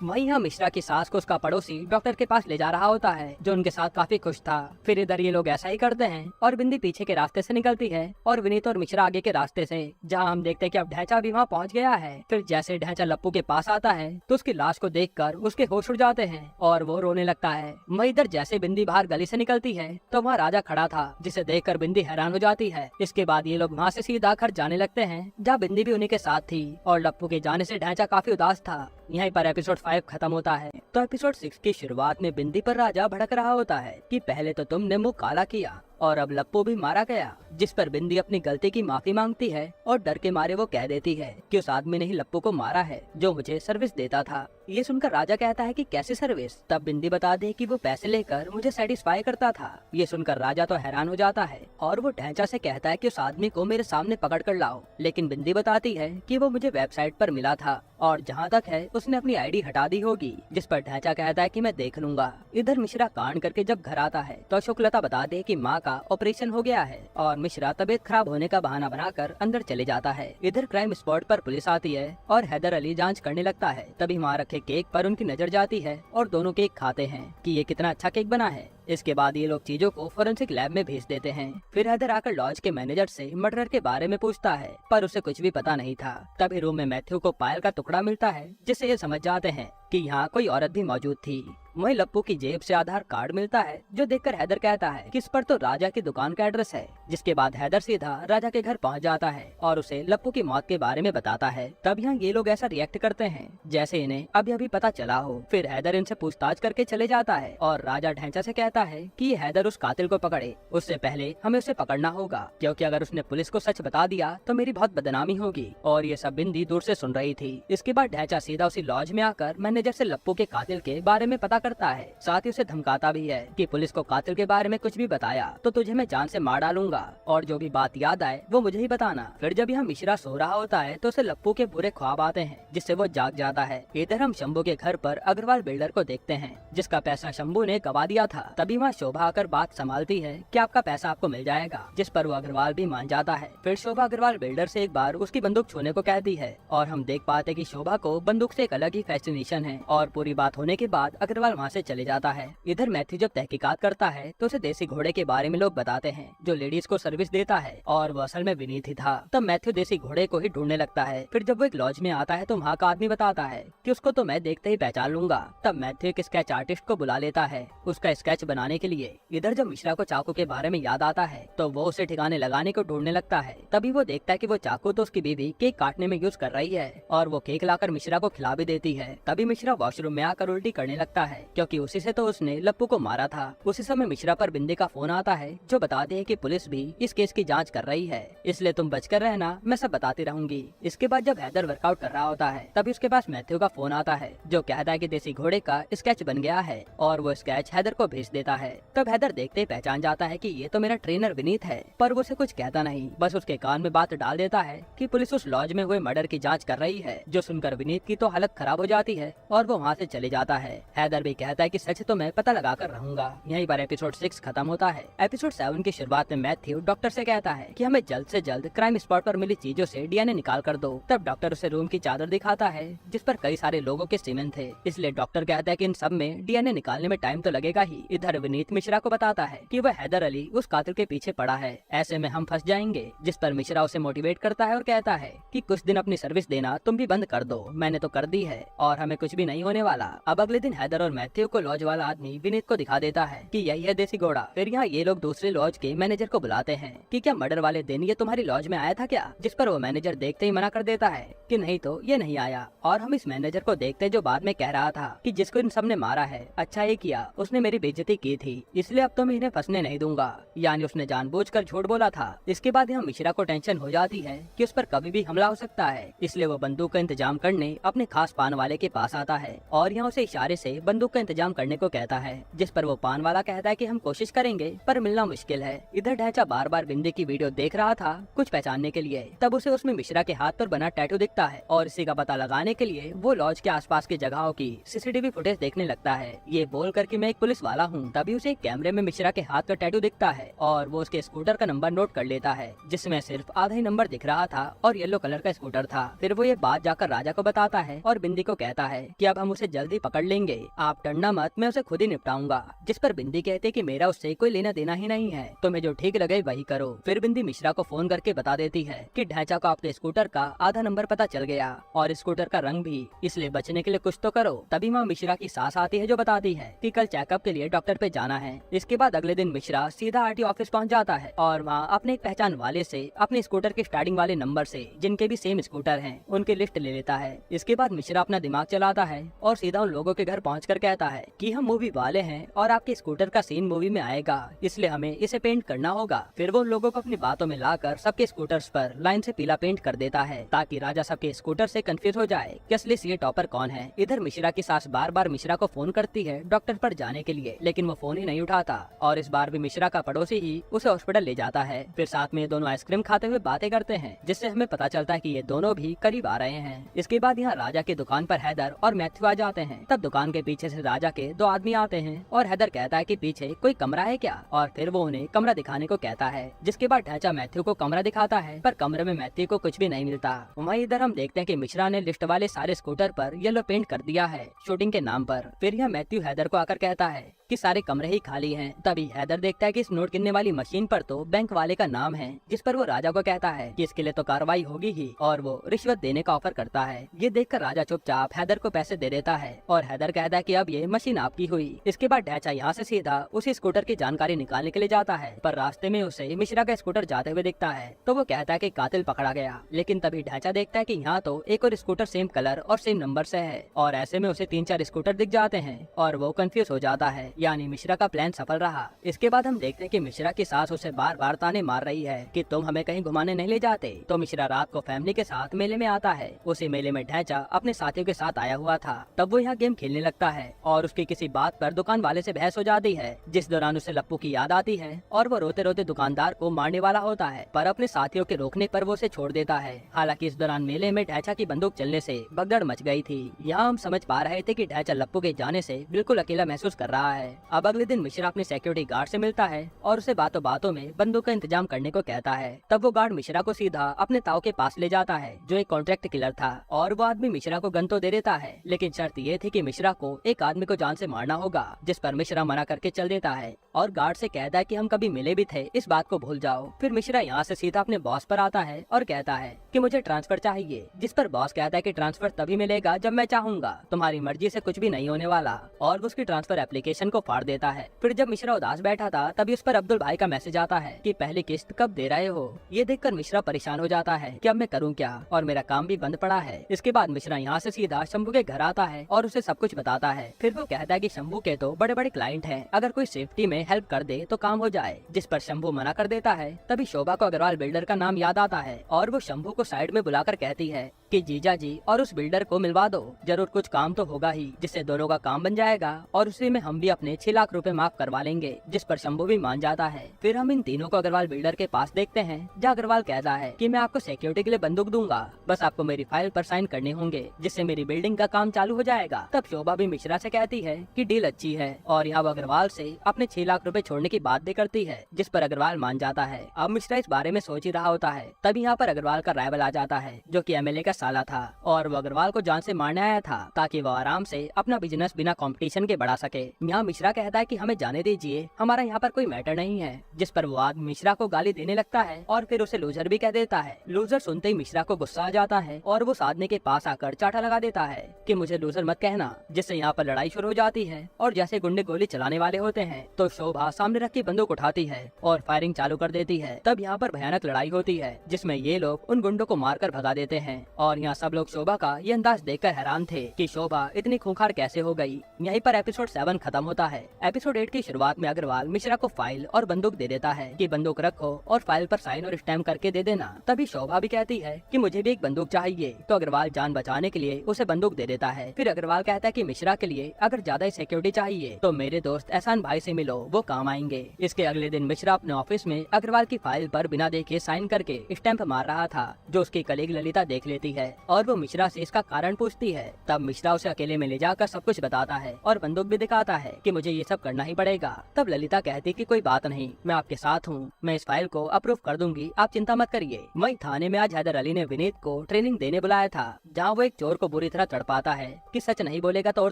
वहीं यहाँ मिश्रा की सास को उसका पड़ोसी डॉक्टर के पास ले जा रहा होता है जो उनके साथ काफी खुश था। फिर इधर ये लोग ऐसा ही करते हैं और बिंदी पीछे के रास्ते से निकलती है और विनीत और मिश्रा आगे के रास्ते से, जहाँ हम देखते हैं कि अब ढैंचा भी वहाँ पहुँच गया है। फिर जैसे ढैंचा लप्पू के पास आता है तो उसकी लाश को देखकर उसके होश उड़ जाते हैं और वो रोने लगता है। वहीं इधर जैसे बिंदी बाहर गली से निकलती है तो वहाँ राजा खड़ा था जिसे देखकर बिंदी हैरान हो जाती है। इसके बाद ये लोग वहाँ से सीधा घर जाने लगते हैं जहाँ बिंदी भी उन्हीं के साथ थी और लप्पू के जाने से ढैंचा काफी उदास था। यहीं पर एपिसोड 5 खत्म होता है। तो एपिसोड 6 की शुरुआत में बिंदी पर राजा भड़क रहा होता है कि पहले तो तुमने मुंह काला किया और अब लप्पू भी मारा गया, जिस पर बिंदी अपनी गलती की माफी मांगती है और डर के मारे वो कह देती है कि उस आदमी ने ही लप्पू को मारा है जो मुझे सर्विस देता था। ये सुनकर राजा कहता है कि कैसी सर्विस। तब बिंदी बता दे कि वो पैसे लेकर मुझे सेटिस्फाई करता था। ये सुनकर राजा तो हैरान हो जाता है और वो ढैंचा से कहता है कि उस आदमी को मेरे सामने पकड़ कर लाओ, लेकिन बिंदी बताती है कि वो मुझे वेबसाइट पर मिला था और जहाँ तक है उसने अपनी आईडी हटा दी होगी, जिस पर ढैंचा कहता है कि मैं देख लूंगा। इधर मिश्रा कांड करके जब घर आता है तो अशोक लता बता दे कि माँ का ऑपरेशन हो गया है और मिश्रा तबीयत खराब होने का बहाना बनाकर अंदर चले जाता है। इधर क्राइम स्पॉट पर पुलिस आती है और हैदर अली जांच करने लगता है। तभी वहाँ रखे केक पर उनकी नजर जाती है और दोनों केक खाते हैं कि ये कितना अच्छा केक बना है। इसके बाद ये लोग चीजों को फोरेंसिक लैब में भेज देते हैं। फिर हैदर आकर लॉज के मैनेजर से मर्डर के बारे में पूछता है पर उसे कुछ भी पता नहीं था। तभी रूम में मैथ्यू को पायल का टुकड़ा मिलता है जिससे ये समझ जाते हैं कि यहाँ कोई औरत भी मौजूद थी। वहीं लप्पू की जेब से आधार कार्ड मिलता है जो देखकर हैदर कहता है कि इस पर तो राजा की दुकान का एड्रेस है। जिसके बाद हैदर सीधा राजा के घर पहुंच जाता है और उसे लप्पू की मौत के बारे में बताता है। तब यहाँ ये लोग ऐसा रिएक्ट करते हैं जैसे इन्हें अभी अभी पता चला हो। फिर हैदर इनसे पूछताछ करके चले जाता है और राजा ढैंचा से कहता है कि ये हैदर उस कातिल को पकड़े, उससे पहले हमें उसे पकड़ना होगा क्योंकि अगर उसने पुलिस को सच बता दिया तो मेरी बहुत बदनामी होगी। और ये सब बिंदी दूर से सुन रही थी। इसके बाद ढैंचा सीधा उसी लॉज में आकर मैनेजर से लप्पू के कातिल के बारे में पता करता है। साथ ही उसे धमकाता भी है कि पुलिस को कातिल के बारे में कुछ भी बताया तो तुझे मैं जान से मार डालूंगा और जो भी बात याद आए वो मुझे ही बताना। फिर जब यहाँ मिश्रा सो रहा होता है तो उसे लप्पू के बुरे ख्वाब आते हैं जिससे वो जाग जाता है। इधर हम शंभू के घर पर अग्रवाल बिल्डर को देखते हैं जिसका पैसा शंभू ने गवा दिया था। तभी वहाँ शोभा आकर बात संभालती है कि आपका पैसा आपको मिल जाएगा, जिस पर वो अग्रवाल भी मान जाता है। फिर शोभा अग्रवाल बिल्डर से एक बार उसकी बंदूक छूने को कहती है और हम देख पाते कि शोभा को बंदूक से एक अलग ही फैसिनेशन है। और पूरी बात होने के बाद अग्रवाल वहाँ से चले जाता है। इधर मैथ्यू जब तहकीकात करता है तो उसे देसी घोड़े के बारे में लोग बताते हैं जो लेडीज को सर्विस देता है और वो असल में विनीत ही था। तब मैथ्यू देसी घोड़े को ही ढूंढने लगता है। फिर जब वो एक लॉज में आता है तो वहाँ का आदमी बताता है कि उसको तो मैं देखते ही पहचान लूंगा। तब मैथ्यू एक स्केच आर्टिस्ट को बुला लेता है उसका स्केच बनाने के लिए। इधर जब मिश्रा को चाकू के बारे में याद आता है तो वो उसे ठिकाने लगाने को ढूंढने लगता है। तभी वो देखता है कि वो चाकू तो उसकी बीवी केक काटने में यूज कर रही है और वो केक लाकर मिश्रा को खिला भी देती है। तभी मिश्रा वॉशरूम में आकर उल्टी करने लगता है क्योंकि उसी से तो उसने लप्पू को मारा था। उसी समय मिश्रा पर बिंदी का फोन आता है जो बताते हैं कि पुलिस भी इस केस की जांच कर रही है, इसलिए तुम बचकर रहना, मैं सब बताती रहूंगी। इसके बाद जब हैदर वर्कआउट कर रहा होता है तभी उसके पास मैथ्यू का फोन आता है जो कहता है कि देसी घोड़े का स्केच बन गया है और वो स्केच हैदर को भेज देता है। तब हैदर देखते ही पहचान जाता है कि ये तो मेरा ट्रेनर विनीत है, पर वो उसे कुछ कहता नहीं, बस उसके कान में बात डाल देता है कि पुलिस उस लॉज में हुए मर्डर की जांच कर रही है। जो सुनकर विनीत की तो हालत खराब हो जाती है और वो वहाँ से चले जाता है। हैदर भी तभी कहता है कि सच तो मैं पता लगा कर रहूंगा। यहीं पर एपिसोड 6 खत्म होता है। एपिसोड 7 की शुरुआत में मैथ्यू डॉक्टर से कहता है कि हमें जल्द से जल्द क्राइम स्पॉट पर मिली चीजों से डीएनए निकाल कर दो। तब डॉक्टर उसे रूम की चादर दिखाता है जिस पर कई सारे लोगों के सीमेन थे, इसलिए डॉक्टर कहता है कि इन सब में डीएनए निकालने में टाइम तो लगेगा ही। इधर विनीत मिश्रा को बताता है कि वह हैदर अली उस कातिल के पीछे पड़ा है, ऐसे में हम फंस जाएंगे। जिस पर मिश्रा उसे मोटिवेट करता है और कहता है कि कुछ दिन अपनी सर्विस देना तुम भी बंद कर दो, मैंने तो कर दी है और हमें कुछ भी नहीं होने वाला। अब अगले दिन हैदर और मैथ्यू को लॉज वाला आदमी विनीत को दिखा देता है कि यही है देसी घोड़ा। फिर यहाँ ये लोग दूसरे लॉज के मैनेजर को बुलाते हैं कि क्या मर्डर वाले दिन ये तुम्हारी लॉज में आया था क्या, जिस पर वो मैनेजर देखते ही मना कर देता है कि नहीं तो ये नहीं आया। और हम इस मैनेजर को देखते जो बाद में कह रहा था कि जिसको इन सब ने मारा है, अच्छा ये किया उसने मेरी बेइज्जती की थी, इसलिए अब तो मैं इन्हें फंसने नहीं दूंगा। यानी उसने जानबूझकर झूठ बोला था। इसके बाद यहाँ मिश्रा को टेंशन हो जाती है कि उस पर कभी भी हमला हो सकता है, इसलिए वो बंदूक का इंतजाम करने अपने खास पान वाले के पास आता है और यहाँ उसे इशारे से बंदूक का इंतजाम करने को कहता है, जिस पर वो पान वाला कहता है कि हम कोशिश करेंगे पर मिलना मुश्किल है। इधर ढैचा बार बार बिंदी की वीडियो देख रहा था कुछ पहचानने के लिए, तब उसे उसमें मिश्रा के हाथ पर बना टैटू दिखता है और इसी का पता लगाने के लिए वो लॉज के आसपास की जगहों की सीसीटीवी फुटेज देखने लगता है। ये बोल कर कि मैं एक पुलिस वाला हूँ। तभी उसे एक कैमरे में मिश्रा के हाथ का टैटू दिखता है और वो उसके स्कूटर का नंबर नोट कर लेता है, जिसमें सिर्फ आधा ही नंबर दिख रहा था और येलो कलर का स्कूटर था। फिर वो ये बात जाकर राजा को बताता है और बिंदी को कहता है कि अब हम उसे जल्दी पकड़ लेंगे, आप डरना मत, मैं उसे खुद ही निपटाऊंगा। जिस पर बिंदी कहते है कि मेरा उससे कोई लेना देना ही नहीं है, तुम्हें जो ठीक लगे वही करो। फिर बिंदी मिश्रा को फोन करके बता देती है कि ढैचा को आपके स्कूटर का आधा नंबर पता चल गया और स्कूटर का रंग भी, इसलिए बचने के लिए कुछ तो करो। तभी वहाँ मिश्रा की सास आती है जो बताती है कि कल चेकअप के लिए डॉक्टर पे जाना है। इसके बाद अगले दिन मिश्रा सीधा आरटीओ ऑफिस पहुँच जाता है और वहाँ अपने एक पहचान वाले से अपने स्कूटर के स्टार्टिंग वाले नंबर से जिनके भी सेम स्कूटर हैं उनकी लिस्ट ले लेता है। इसके बाद मिश्रा अपना दिमाग चलाता है और सीधा उन लोगों के घर पहुँचकर कहता है कि हम मूवी वाले हैं और आपके स्कूटर का सीन मूवी में आएगा, इसलिए हमें इसे पेंट करना होगा। फिर वो उन लोगों को अपनी बातों में लाकर सबके स्कूटर्स पर लाइन से पीला पेंट कर देता है ताकि राजा सबके स्कूटर से कंफ्यूज हो जाए कि असली ये टॉपर कौन है। इधर मिश्रा की सास बार बार मिश्रा को फोन करती है डॉक्टर पर जाने के लिए, लेकिन वो फोन ही नहीं उठाता और इस बार भी मिश्रा का पड़ोसी ही उसे हॉस्पिटल ले जाता है। फिर साथ में दोनों आइसक्रीम खाते हुए बातें करते हैं, जिससे हमें पता चलता है कि ये दोनों भी करीब आ रहे हैं। इसके बाद यहाँ राजा की दुकान पर हैदर और मैथ्यू आ जाते हैं। तब दुकान के पीछे से राजा के दो आदमी आते हैं और हैदर कहता है कि पीछे कोई कमरा है क्या, और फिर वो उन्हें कमरा दिखाने को कहता है। जिसके बाद ढांचा मैथ्यू को कमरा दिखाता है पर कमरे में मैथ्यू को कुछ भी नहीं मिलता। वहीं इधर हम देखते हैं कि मिश्रा ने लिस्ट वाले सारे स्कूटर पर येलो पेंट कर दिया है शूटिंग के नाम पर। फिर यह मैथ्यू हैदर को आकर कहता है कि सारे कमरे ही खाली हैं। तभी हैदर देखता है कि इस नोट गिनने वाली मशीन पर तो बैंक वाले का नाम है, जिस पर वो राजा को कहता है कि इसके लिए तो कार्रवाई होगी ही और वो रिश्वत देने का ऑफर करता है। ये देखकर राजा चुपचाप हैदर को पैसे दे देता है और हैदर कहता है कि अब ये मशीन आपकी हुई। इसके बाद ढैचा यहाँ से सीधा उसी स्कूटर की जानकारी निकालने के लिए जाता है, पर रास्ते में उसे मिश्रा का स्कूटर जाते हुए दिखता है तो वो कहता है कि कातिल पकड़ा गया। लेकिन तभी ढैचा देखता है कि यहाँ तो एक और स्कूटर सेम कलर और सेम नंबर से है और ऐसे में उसे 3-4 स्कूटर दिख जाते हैं और वो कंफ्यूज हो जाता है, यानी मिश्रा का प्लान सफल रहा। इसके बाद हम देखते हैं कि मिश्रा की सास उसे बार बार ताने मार रही है कि तुम हमें कहीं घुमाने नहीं ले जाते। तो मिश्रा रात को फैमिली के साथ मेले में आता है। उसी मेले में ढैचा अपने साथियों के साथ आया हुआ था। तब वो यहाँ गेम खेलने लगता है और उसकी किसी बात पर दुकान वाले से बहस हो जाती है, जिस दौरान उसे लप्पू की याद आती है और वो रोते रोते दुकानदार को मारने वाला होता है, पर अपने साथियों के रोकने पर वो उसे छोड़ देता है। हालांकि इस दौरान मेले में ढैचा की बंदूक चलने से भगदड़ मच गई थी। यहाँ हम समझ पा रहे थे कि ढैचा लप्पू के जाने से बिल्कुल अकेला महसूस कर रहा है। अब अगले दिन मिश्रा अपने सिक्योरिटी गार्ड से मिलता है और उसे बातों बातों में बंदूक का इंतजाम करने को कहता है। तब वो गार्ड मिश्रा को सीधा अपने ताऊ के पास ले जाता है जो एक कॉन्ट्रैक्ट किलर था और वो आदमी मिश्रा को गन तो दे देता है, लेकिन शर्त ये थी कि मिश्रा को एक आदमी को जान से मारना होगा, जिस पर मिश्रा मना करके चल देता है और गार्ड से कहता है कि हम कभी मिले भी थे, इस बात को भूल जाओ। फिर मिश्रा यहाँ से सीधा अपने बॉस पर आता है और कहता है कि मुझे ट्रांसफर चाहिए, जिस पर बॉस कहता है कि ट्रांसफर तभी मिलेगा जब मैं चाहूंगा, तुम्हारी मर्जी से कुछ भी नहीं होने वाला, और उसकी ट्रांसफर एप्लीकेशन को फाड़ देता है। फिर जब मिश्रा उदास बैठा था तभी उस पर अब्दुल भाई का मैसेज आता है कि पहली किस्त कब दे रहे हो। ये देखकर मिश्रा परेशान हो जाता है कि अब मैं करूँ क्या, और मेरा काम भी बंद पड़ा है। इसके बाद मिश्रा यहाँ से सीधा शंभू के घर आता है और उसे सब कुछ बताता है। फिर वो कहता है कि शंभू के तो बड़े बड़े क्लाइंट हैं, अगर कोई सेफ्टी में हेल्प कर दे तो काम हो जाए, जिस पर शंभू मना कर देता है। तभी शोभा को अग्रवाल बिल्डर का नाम याद आता है और वो शंभू को साइड में बुलाकर कहती है कि जीजा जी और उस बिल्डर को मिलवा दो, जरूर कुछ काम तो होगा ही जिससे दोनों का काम बन जाएगा और उसी में हम भी अपने 6 लाख रुपए माफ करवा लेंगे, जिस पर शंभू भी मान जाता है। फिर हम इन तीनों को अग्रवाल बिल्डर के पास देखते हैं, जहाँ अग्रवाल कहता है कि मैं आपको सिक्योरिटी के लिए बंदूक दूंगा, बस आपको मेरी फाइल पर साइन करने होंगे जिससे मेरी बिल्डिंग का काम चालू हो जाएगा। तब शोभा भी मिश्रा से कहती है कि डील अच्छी है और यहाँ वो अग्रवाल से अपने 6 लाख रुपए छोड़ने की बात भी करती है, जिस पर अग्रवाल मान जाता है। अब मिश्रा इस बारे में सोच ही रहा होता है, तभी यहाँ पर अग्रवाल का राइवल आ जाता है जो कि एमएलए का साला था और वो अग्रवाल को जान से मारने आया था ताकि वो आराम से अपना बिजनेस बिना कंपटीशन के बढ़ा सके। यहाँ मिश्रा कहता है कि हमें जाने दीजिए, हमारा यहाँ पर कोई मैटर नहीं है, जिस पर वो आदमी मिश्रा को गाली देने लगता है और फिर उसे लूजर भी कह देता है। लूजर सुनते ही मिश्रा को गुस्सा आ जाता है और वो उस आदमी के पास आकर चाटा लगा देता है कि मुझे लूजर मत कहना, जिससे यहाँ पर लड़ाई शुरू हो जाती है। और जैसे गुंडे गोली चलाने वाले होते हैं तो शोभा सामने रखी बंदूक उठाती है और फायरिंग चालू कर देती है। तब यहाँ पर भयानक लड़ाई होती है जिसमें ये लोग उन गुंडों को मारकर भगा देते हैं और यहाँ सब लोग शोभा का ये अंदाज देखकर हैरान थे कि शोभा इतनी खूंखार कैसे हो गई। यहीं पर एपिसोड 7 खत्म होता है। एपिसोड 8 की शुरुआत में अग्रवाल मिश्रा को फाइल और बंदूक दे देता है कि बंदूक रखो और फाइल पर साइन और स्टैम्प करके दे देना। तभी शोभा भी कहती है कि मुझे भी एक बंदूक चाहिए, तो अग्रवाल जान बचाने के लिए उसे बंदूक दे देता है। फिर अग्रवाल कहता है कि मिश्रा के लिए अगर ज्यादा सिक्योरिटी चाहिए तो मेरे दोस्त एहसान भाई से मिलो, वो काम आएंगे। इसके अगले दिन मिश्रा अपने ऑफिस में अग्रवाल की फाइल पर बिना देखे साइन करके स्टैंप मार रहा था, जो उसकी कलीग ललिता देख लेती है और वो मिश्रा से इसका कारण पूछती है। तब मिश्रा उसे अकेले में ले जाकर सब कुछ बताता है और बंदूक भी दिखाता है कि मुझे ये सब करना ही पड़ेगा। तब ललिता कहती कि कोई बात नहीं, मैं आपके साथ हूँ, मैं इस फाइल को अप्रूव कर दूंगी, आप चिंता मत करिए। वहीं थाने में आज हैदर अली ने विनीत को ट्रेनिंग देने बुलाया था, जहाँ वो एक चोर को बुरी तरह तड़पाता है कि सच नहीं बोलेगा तो और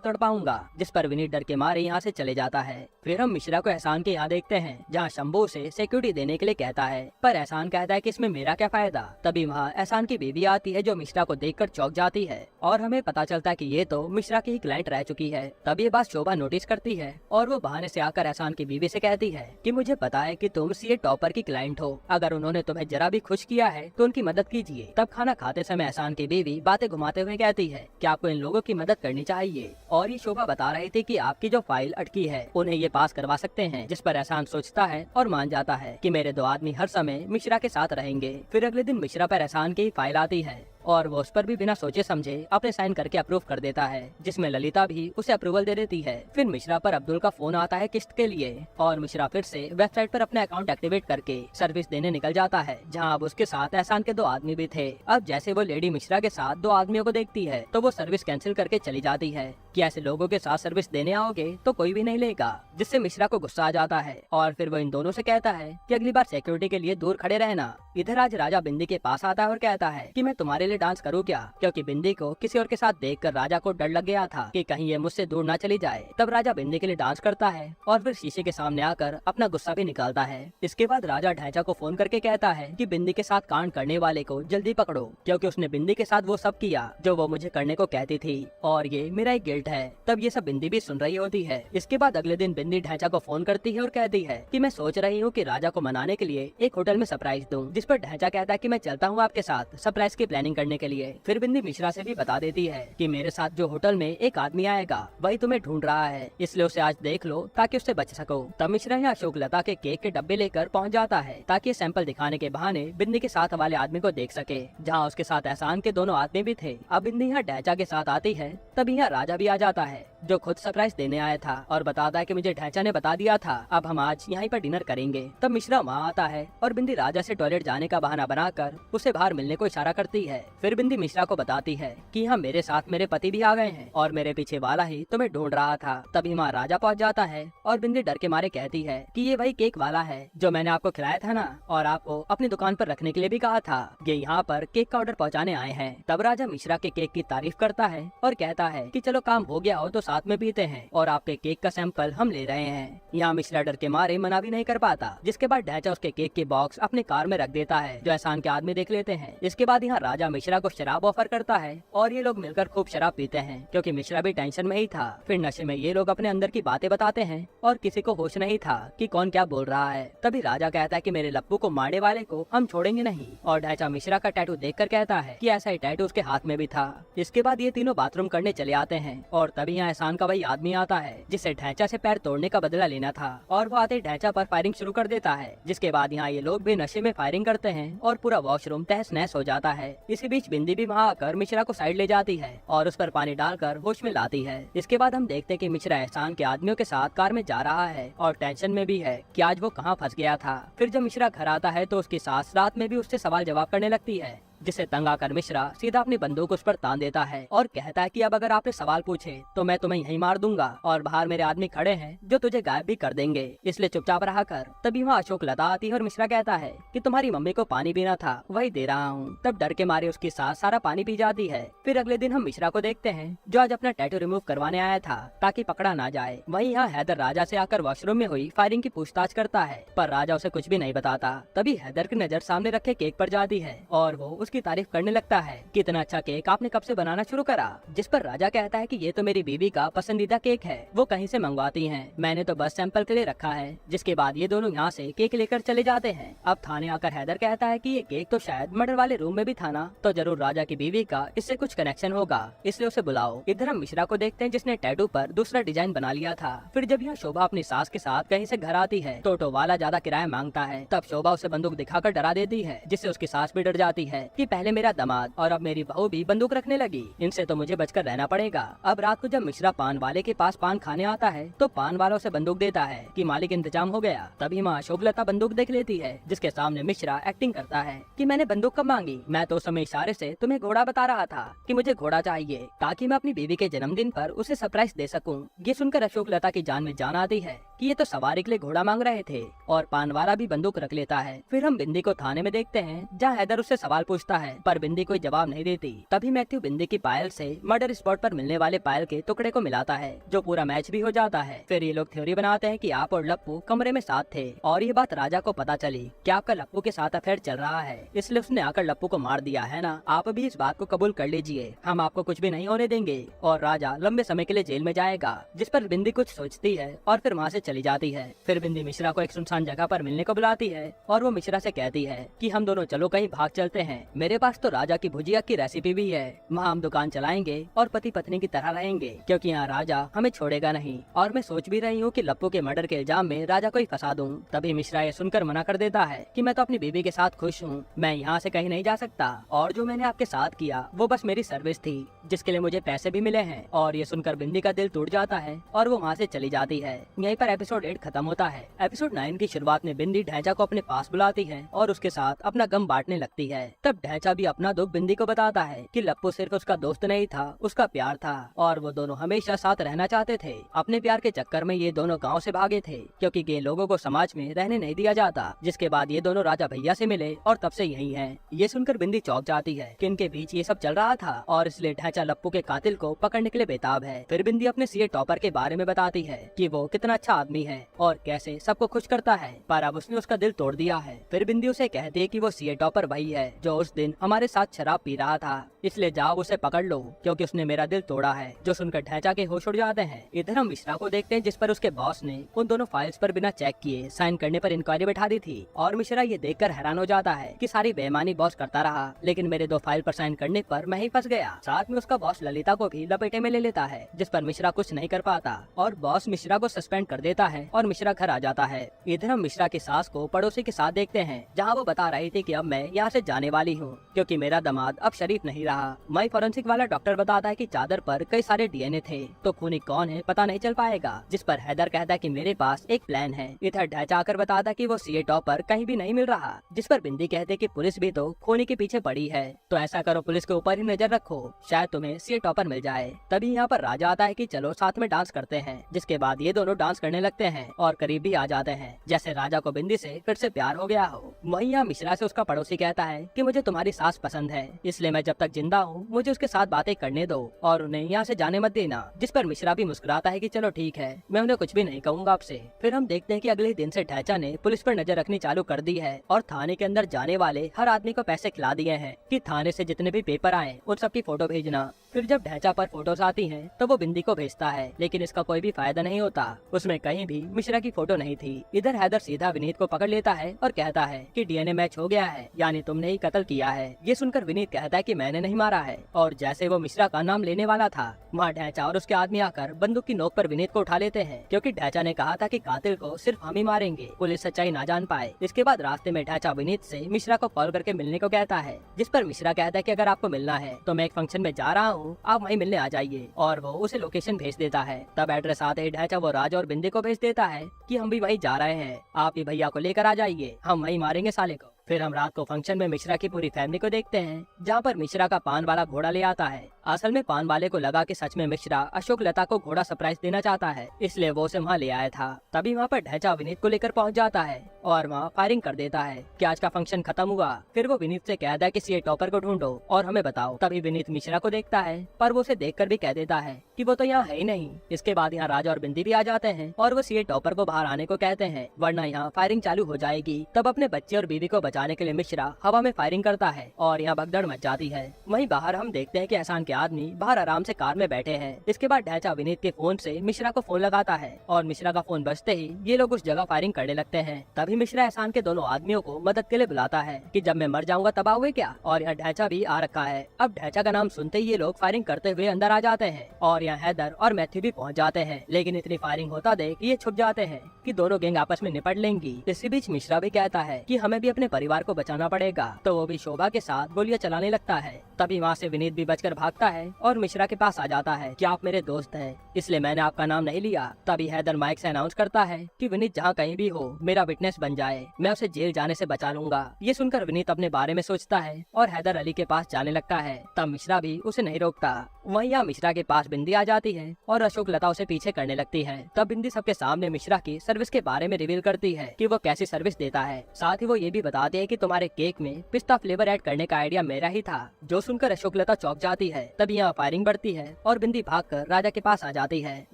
तड़पाऊंगा, जिस पर विनीत डर के मारे यहाँ से चले जाता है। फिर हम मिश्रा को एहसान के यहाँ देखते हैं, जहाँ शंभू से सिक्योरिटी देने के लिए कहता है, पर एहसान कहता है कि इसमें मेरा क्या फायदा। तभी वहाँ एहसान की बीवी आती है जो मिश्रा को देखकर चौंक जाती है और हमें पता चलता है कि ये तो मिश्रा की ही क्लाइंट रह चुकी है। तब ये बात शोभा नोटिस करती है और वो बहाने से आकर एहसान की बीवी से कहती है कि मुझे पता है कि तुम सीए टॉपर की क्लाइंट हो, अगर उन्होंने तुम्हें जरा भी खुश किया है तो उनकी मदद कीजिए। तब खाना खाते समय एहसान की बीवी बातें घुमाते हुए कहती है कि आपको इन लोगों की मदद करनी चाहिए और ये शोभा बता रही थी कि आपकी जो फाइल अटकी है उन्हें ये पास करवा सकते हैं, जिस पर एहसान सोचता है और मान जाता है कि मेरे 2 आदमी हर समय मिश्रा के साथ रहेंगे। फिर अगले दिन मिश्रा पर एहसान की फाइल आती है और वो उस पर भी बिना सोचे समझे अपने साइन करके अप्रूव कर देता है, जिसमें ललिता भी उसे अप्रूवल दे देती है। फिर मिश्रा पर अब्दुल का फोन आता है किस्त के लिए और मिश्रा फिर से वेबसाइट पर अपने अकाउंट एक्टिवेट करके सर्विस देने निकल जाता है, जहां अब उसके साथ एहसान के 2 आदमी भी थे। अब जैसे वो लेडी मिश्रा के साथ 2 आदमियों को देखती है तो वो सर्विस कैंसिल करके चली जाती है कि ऐसे लोगों के साथ सर्विस देने आओगे तो कोई भी नहीं लेगा, जिससे मिश्रा को गुस्सा आ जाता है और फिर वो इन दोनों से कहता है कि अगली बार सिक्योरिटी के लिए दूर खड़े रहना। इधर आज राजा बिंदी के पास आता है और कहता है कि मैं तुम्हारे लिए डांस करूँ क्या, क्योंकि बिंदी को किसी और के साथ देखकर राजा को डर लग गया था कि कहीं ये मुझसे दूर ना चली जाए। तब राजा बिंदी के लिए डांस करता है और फिर शीशे के सामने आकर अपना गुस्सा भी निकालता है। इसके बाद राजा ढैंचा को फोन करके कहता है कि बिंदी के साथ कांड करने वाले को जल्दी पकड़ो, क्योंकि उसने बिंदी के साथ वो सब किया जो वो मुझे करने को कहती थी और ये मेरा एक गिल्ट है। तब ये सब बिंदी भी सुन रही होती है। इसके बाद अगले दिन बिंदी ढैंचा को फोन करती है और कहती है कि मैं सोच रही हूँ कि राजा को मनाने के लिए एक होटल में सरप्राइज दूं, जिस पर ढैंचा कहता है कि मैं चलता हूँ आपके साथ सरप्राइज की प्लानिंग करने के लिए। फिर बिंदी मिश्रा से भी बता देती है कि मेरे साथ जो होटल में एक आदमी आएगा वही तुम्हें ढूंढ रहा है, इसलिए उसे आज देख लो ताकि उससे बच सको। तब मिश्रा यहाँ अशोक लता के केक के डब्बे लेकर पहुँच जाता है ताकि सैंपल दिखाने के बहाने बिंदी के साथ वाले आदमी को देख सके, जहाँ उसके साथ एहसान के 2 आदमी भी थे। अब बिंदी यहाँ ढैंचा के साथ आती है, तभी यहाँ राजा भी आ जाता है जो खुद सरप्राइज देने आया था और बताता है कि मुझे ढैंचा ने बता दिया था, अब हम आज यहीं पर डिनर करेंगे। तब मिश्रा वहाँ आता है और बिंदी राजा से टॉयलेट जाने का बहाना बनाकर उसे बाहर मिलने को इशारा करती है। फिर बिंदी मिश्रा को बताती है कि यहाँ मेरे साथ मेरे पति भी आ गए हैं और मेरे पीछे वाला ही तुम्हें ढूंढ रहा था। तभी वहाँ राजा पहुँच जाता है और बिंदी डर के मारे कहती है कि ये वही केक वाला है जो मैंने आपको खिलाया था ना, और आपको अपनी दुकान पर रखने के लिए भी कहा था, ये यहाँ पर केक का ऑर्डर पहुँचाने आए हैं। तब राजा मिश्रा के केक की तारीफ करता है और कहता है कि चलो काम हो गया हो तो साथ में पीते हैं और आपके केक का सैंपल हम ले रहे हैं। यहाँ मिश्रा डर के मारे मना भी नहीं कर पाता, जिसके बाद ढैंचा उसके केक के बॉक्स अपने कार में रख देता है, जो एहसान के आदमी देख लेते हैं। इसके बाद यहाँ राजा मिश्रा को शराब ऑफर करता है और ये लोग मिलकर खूब शराब पीते हैं, क्योंकि मिश्रा भी टेंशन में ही था। फिर नशे में ये लोग अपने अंदर की बातें बताते हैं और किसी को होश नहीं था कि कौन क्या बोल रहा है। तभी राजा कहता है कि मेरे लप्पू को मारने वाले को हम छोड़ेंगे नहीं, और ढैंचा मिश्रा का टैटू देखकर कहता है कि ऐसा ही टैटू उसके हाथ में भी था। इसके बाद ये तीनों बाथरूम करने चले आते हैं और तभी यहाँ एहसान का वही आदमी आता है जिसे ढैंचा से पैर तोड़ने का बदला लेना था, और वो आते ढैंचा पर फायरिंग शुरू कर देता है। जिसके बाद यहाँ ये लोग भी नशे में फायरिंग करते हैं और पूरा वॉशरूम तहस नहस हो जाता है। इसी बीच बिंदी भी वहाँ आकर मिश्रा को साइड ले जाती है और उस पर पानी डालकर होश में लाती है। इसके बाद हम देखते हैं कि मिश्रा एहसान के आदमियों के साथ कार में जा रहा है और टेंशन में भी है कि आज वो कहाँ फंस गया था। फिर जब मिश्रा घर आता है तो उसकी सास रात में भी उससे सवाल जवाब करने लगती है, जिसे तंग आकर मिश्रा सीधा अपनी बंदूक उस पर तान देता है और कहता है कि अब अगर आपने सवाल पूछे तो मैं तुम्हें यहीं मार दूंगा और बाहर मेरे आदमी खड़े हैं जो तुझे गायब भी कर देंगे, इसलिए चुपचाप रहा कर। तभी वहाँ अशोक लता आती है और मिश्रा कहता है कि तुम्हारी मम्मी को पानी पीना था, वही दे रहा हूँ। तब डर के मारे उसकी सास सारा पानी पी जाती है। फिर अगले दिन हम मिश्रा को देखते हैं जो आज अपना टैटू रिमूव करवाने आया था ताकि पकड़ा ना जाए। वहीं यहाँ हैदर राजा से आकर वॉशरूम में हुई फायरिंग की पूछताछ करता है, पर राजा उसे कुछ भी नहीं बताता। तभी हैदर की नजर सामने रखे केक पर जाती है और वो उसकी तारीफ करने लगता है कि इतना अच्छा केक आपने कब से बनाना शुरू करा। जिस पर राजा कहता है कि ये तो मेरी बीवी का पसंदीदा केक है, वो कहीं से मंगवाती हैं, मैंने तो बस सैंपल के लिए रखा है। जिसके बाद ये दोनों यहाँ से केक लेकर चले जाते हैं। अब थाने आकर हैदर कहता है कि ये केक तो शायद मर्डर वाले रूम में भी था ना, तो जरूर राजा की बीवी का इससे कुछ कनेक्शन होगा, इसलिए उसे बुलाओ। इधर हम मिश्रा को देखते हैं जिसने टैटू पर दूसरा डिजाइन बना लिया था। फिर जब यहाँ शोभा अपनी सास के साथ कहीं से घर आती है तो ऑटो वाला ज्यादा किराया मांगता है। तब शोभा उसे बंदूक दिखाकर डरा देती है, जिससे उसकी सास भी डर जाती है कि पहले मेरा दामाद और अब मेरी बहू भी बंदूक रखने लगी, इनसे तो मुझे बचकर रहना पड़ेगा। अब रात को जब मिश्रा पान वाले के पास पान खाने आता है तो पान वाला उसे बंदूक देता है कि मालिक इंतजाम हो गया। तभी माँ शोभलता बंदूक देख लेती है, जिसके सामने मिश्रा एक्टिंग करता है कि मैंने बंदूक कब मांगी, मैं तो उस समय इशारे से तुम्हें घोड़ा बता रहा था कि मुझे घोड़ा चाहिए ताकि मैं अपनी बीवी के जन्मदिन पर उसे सरप्राइज दे सकूं। ये सुनकर अशोक लता की जान में जान आती है कि ये तो सवारी के लिए घोड़ा मांग रहे थे, और पान वाला भी बंदूक रख लेता है। फिर हम बिंदी को थाने में देखते हैं जहाँ हैदर उससे सवाल पूछता है, पर बिंदी कोई जवाब नहीं देती। तभी मैथ्यू बिंदी की पायल से मर्डर स्पॉट पर मिलने वाले पायल के टुकड़े को मिलाता है, जो पूरा मैच भी हो जाता है। फिर ये लोग थ्योरी बनाते हैं कि आप और लप्पू कमरे में साथ थे और ये बात राजा को पता चली कि आपका लप्पू के साथ अफेयर चल रहा है, इसलिए उसने आकर लप्पू को मार दिया है ना। आप भी इस बात को कबूल कर लीजिए, हम आपको कुछ भी नहीं होने देंगे और राजा लंबे समय के लिए जेल में जाएगा। जिस पर बिंदी कुछ सोचती है और फिर वहाँ से चली जाती है। फिर बिंदी मिश्रा को एक सुनसान जगह पर मिलने को बुलाती है और वो मिश्रा से कहती है कि हम दोनों चलो कहीं भाग चलते हैं, मेरे पास तो राजा की भुजिया की रेसिपी भी है, वहाँ हम दुकान चलाएंगे और पति पत्नी की तरह रहेंगे, क्योंकि यहाँ राजा हमें छोड़ेगा नहीं। और मैं सोच भी रही हूँ कि लप्पू के मर्डर के इल्जाम में राजा को ही फंसा दूँ। तभी मिश्रा ये सुनकर मना कर देता है कि मैं तो अपनी बीवी के साथ खुश हूँ, मैं यहाँ से कहीं नहीं जा सकता, और जो मैंने आपके साथ किया वो बस मेरी सर्विस थी जिसके लिए मुझे पैसे भी मिले हैं। और ये सुनकर बिंदी का दिल टूट जाता है और वो वहाँ से चली जाती है। यहीं पर एपिसोड 8 खत्म होता है। एपिसोड 9 की शुरुआत में बिंदी ढैंचा को अपने पास बुलाती है और उसके साथ अपना गम बांटने लगती है। तब ढैंचा भी अपना दुख बिंदी को बताता है कि लप्पू सिर्फ उसका दोस्त नहीं था, उसका प्यार था, और वो दोनों हमेशा साथ रहना चाहते थे। अपने प्यार के चक्कर में ये दोनों गाँव से भागे थे, क्योंकि गे लोगों को समाज में रहने नहीं दिया जाता। जिसके बाद ये दोनों राजा भैया से मिले और तब से यही है। ये सुनकर बिंदी चौंक जाती है कि इनके बीच ये सब चल रहा था और इसलिए ढैंचा लप्पू के कातिल को पकड़ने के लिए बेताब है। फिर बिंदी अपने सीए टॉपर के बारे में बताती है कि वो कितना अच्छा आदमी है और कैसे सबको खुश करता है, पर अब उसने उसका दिल तोड़ दिया है। फिर बिंदी उसे कहती है कि वो सीए टॉपर वही है जो उस दिन हमारे साथ शराब पी रहा था, इसलिए जाओ उसे पकड़ लो क्योंकि उसने मेरा दिल तोड़ा है। जो सुनकर ढैंचा के होश उड़ जाते हैं। इधर हम मिश्रा को देखते हैं जिस पर उसके बॉस ने उन दोनों फाइल्स पर बिना चेक किए साइन करने पर इंक्वायरी बैठा दी थी, और मिश्रा ये देखकर हैरान हो जाता है कि सारी बेईमानी बॉस करता रहा, लेकिन मेरे 2 फाइल पर साइन करने पर मैं ही फंस गया। साथ में उसका बॉस ललिता को भी लपेटे में ले लेता है, जिस पर मिश्रा कुछ नहीं कर पाता और बॉस मिश्रा को सस्पेंड कर देता है और मिश्रा घर आ जाता है। इधर हम मिश्रा की सास को पड़ोसी के साथ देखते हैं, जहाँ वो बता रही थी कि अब मैं यहाँ से जाने वाली हूँ क्योंकि मेरा दामाद अब शरीफ नहीं रहा। मई फॉरेंसिक वाला डॉक्टर बताता है कि चादर पर कई सारे डीएनए थे, तो खूनी कौन है पता नहीं चल पाएगा। जिस पर हैदर कहता है कि मेरे पास एक प्लान है। इधर ढैंचा आकर बताता कि वो सीए टॉपर कहीं भी नहीं मिल रहा, जिस पर बिंदी कहते कि पुलिस भी तो खूनी के पीछे पड़ी है, तो ऐसा करो पुलिस के ऊपर ही नजर रखो, शायद तुम्हें सीए टॉपर मिल जाए। तभी यहाँ पर राजा आता है कि चलो साथ में डांस करते हैं। जिसके बाद ये दोनों डांस करने लगते हैं और करीब भी आ जाते हैं, जैसे राजा को बिंदी से फिर से प्यार हो गया हो। वहीं यहाँ मिश्रा से उसका पड़ोसी कहता है कि मुझे तुम्हारी सास पसंद है, इसलिए मैं जब तक जिंदा हूँ मुझे उसके साथ बातें करने दो और उन्हें यहाँ से जाने मत देना। जिस पर मिश्रा भी मुस्कुराता है कि चलो ठीक है, मैं उन्हें कुछ भी नहीं कहूँगा आपसे। फिर हम देखते हैं कि अगले दिन से ढैंचा ने पुलिस पर नजर रखनी चालू कर दी है और थाने के अंदर जाने वाले हर आदमी को पैसे खिला दिए हैं कि थाने से जितने भी पेपर आए उन सबकी फोटो भेजना। फिर जब ढैंचा पर फोटोज आती हैं, तो वो बिंदी को भेजता है, लेकिन इसका कोई भी फायदा नहीं होता। उसमें कहीं भी मिश्रा की फोटो नहीं थी। इधर हैदर सीधा विनीत को पकड़ लेता है और कहता है कि डीएनए मैच हो गया है, यानी तुमने ही कत्ल किया है। ये सुनकर विनीत कहता है कि मैंने नहीं मारा है, और जैसे वो मिश्रा का नाम लेने वाला था, वहाँ ढैंचा और उसके आदमी आकर बंदूक की नोक पर विनीत को उठा लेते हैं, क्योंकि ढैंचा ने कहा था कि कातिल को सिर्फ हम ही मारेंगे, पुलिस सच्चाई ना जान पाए। इसके बाद रास्ते में ढैंचा विनीत से मिश्रा को कॉल करके मिलने को कहता है, जिस पर मिश्रा कहता है कि अगर आपको मिलना है तो मैं एक फंक्शन में जा रहा हूँ, आप वहीं मिलने आ जाइए, और वो उसे लोकेशन भेज देता है। तब एड्रेस आते ही ढैंचा वो राज और बिंदी को भेज देता है कि हम भी वहीं जा रहे हैं, आप भी भैया को लेकर आ जाइए, हम वहीं मारेंगे साले को। फिर हम रात को फंक्शन में मिश्रा की पूरी फैमिली को देखते हैं, जहाँ पर मिश्रा का पान वाला घोड़ा ले आता है। असल में पान वाले को लगा कि सच में मिश्रा अशोक लता को घोड़ा सरप्राइज देना चाहता है, इसलिए वो उसे वहाँ ले आया था। तभी वहाँ पर ढैंचा विनीत को लेकर पहुँच जाता है और वहाँ फायरिंग कर देता है कि आज का फंक्शन खत्म हुआ। फिर वो विनीत से कहता है कि सीए टॉपर को ढूंढो और हमें बताओ। तभी विनीत मिश्रा को देखता है, पर वो उसे देखकर भी कह देता है कि वो तो यहाँ है ही नहीं। इसके बाद यहाँ राजा और बिंदी भी आ जाते हैं और वो सीए टॉपर को बाहर आने को कहते हैं, वरना यहाँ फायरिंग चालू हो जाएगी। तब अपने बच्चे और बीवी को बचाने के लिए मिश्रा हवा में फायरिंग करता है और यहाँ भगदड़ मच जाती है। वहीं बाहर हम देखते हैं कि एहसान के आदमी बाहर आराम से कार में बैठे हैं। इसके बाद ढैंचा विनीत के फोन से मिश्रा को फोन लगाता है और मिश्रा का फोन बजते ही ये लोग उस जगह फायरिंग करने लगते हैं। तभी मिश्रा एहसान के दोनों आदमियों को मदद के लिए बुलाता है कि जब मैं मर जाऊंगा तब आओगे क्या, और यहाँ ढैंचा भी आ रखा है। अब ढैंचा का नाम सुनते ही ये लोग फायरिंग करते हुए अंदर आ जाते हैं और यहाँ हैदर और मैथ्यू भी पहुँच जाते हैं, लेकिन इतनी फायरिंग होता देख ये छुप जाते हैं कि दोनों गैंग आपस में निपट लेंगी। इसी बीच मिश्रा भी कहता है कि हमें भी अपने परिवार को बचाना पड़ेगा, तो वो भी शोभा के साथ गोलियां चलाने लगता है। तभी वहाँ से विनीत भी बचकर भागता है और मिश्रा के पास आ जाता है कि आप मेरे दोस्त हैं, इसलिए मैंने आपका नाम नहीं लिया। तभी हैदर माइक से अनाउंस करता है कि विनीत जहाँ कहीं भी हो मेरा विटनेस बन जाए, मैं उसे जेल जाने से बचा लूंगा। ये सुनकर विनीत अपने बारे में सोचता है और हैदर अली के पास जाने लगता है। तब मिश्रा भी उसे नहीं रोकता। वहीं यहाँ मिश्रा के पास बिंदी आ जाती है और अशोक लता उसे पीछे करने लगती है। तब बिंदी सबके सामने मिश्रा की सर्विस के बारे में रिवील करती है कि वो कैसी सर्विस देता है। साथ ही वो ये भी बताती है कि तुम्हारे केक में पिस्ता फ्लेवर ऐड करने का आइडिया मेरा ही था। जो सुनकर अशोक लता चौंक जाती है। तब यहाँ फायरिंग बढ़ती है और बिंदी भागकर राजा के पास आ जाती है।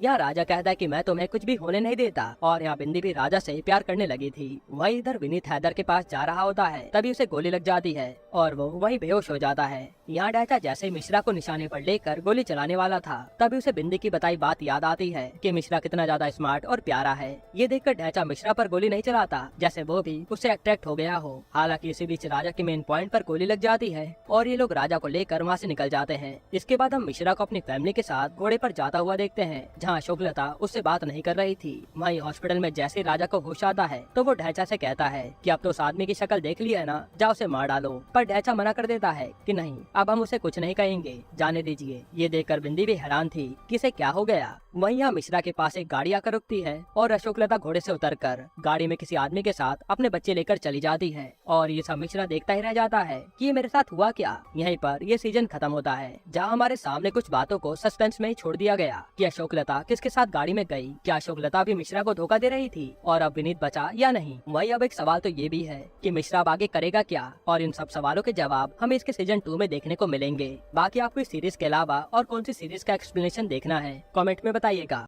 यहाँ राजा कहता है कि मैं तुम्हें कुछ भी होने नहीं देता, और यहाँ बिंदी भी राजा से प्यार करने लगी थी। वहीं इधर विनीत हैदर के पास जा रहा होता है, तभी उसे गोली लग जाती है और वो वहीं बेहोश हो जाता है। यहाँ ढैंचा जैसे मिश्रा को निशाने पर लेकर गोली चलाने वाला था, तभी उसे बिंदी की बताई बात याद आती है कि मिश्रा कितना ज्यादा स्मार्ट और प्यारा है। ये देखकर ढैंचा मिश्रा पर गोली नहीं चलाता, जैसे वो भी उससे अट्रैक्ट हो गया हो। हालांकि इसी बीच राजा के मेन पॉइंट पर गोली लग जाती है और ये लोग राजा को लेकर वहाँ से निकल जाते हैं। इसके बाद हम मिश्रा को अपनी फैमिली के साथ घोड़े पर जाता हुआ देखते हैं, जहाँ अशोक लता उससे बात नहीं कर रही थी। वहीं हॉस्पिटल में जैसे राजा को होश आता है, तो वो ढैंचा से कहता है कि अब तो उस आदमी की शक्ल देख लिया है ना, जाओ उसे मार डालो। पर ढैंचा मना कर देता है कि नहीं, अब हम उसे कुछ नहीं कहेंगे, जाने दीजिए। ये देखकर बिंदी भी हैरान थी कि इसे क्या हो गया। वहीं यहाँ मिश्रा के पास एक गाड़ी आकर रुकती है और अशोक लता घोड़े से उतरकर गाड़ी में किसी आदमी के साथ अपने बच्चे लेकर चली जाती है, और ये सब मिश्रा देखता ही रह जाता है कि ये मेरे साथ हुआ क्या। यहीं पर ये सीजन खत्म होता है, जहाँ हमारे सामने कुछ बातों को सस्पेंस में ही छोड़ दिया गया कि अशोक लता किसके साथ गाड़ी में गई, क्या अशोक लता भी मिश्रा को धोखा दे रही थी, और अब विनीत बचा या नहीं। वही अब एक सवाल तो ये भी है कि मिश्रा अब आगे करेगा क्या, और इन सब सवालों के जवाब हमें इसके सीजन 2 में देखने को मिलेंगे। बाकी आपको इस सीरीज के अलावा और कौन सी सीरीज का एक्सप्लेनेशन देखना है, कमेंट में बताइएगा।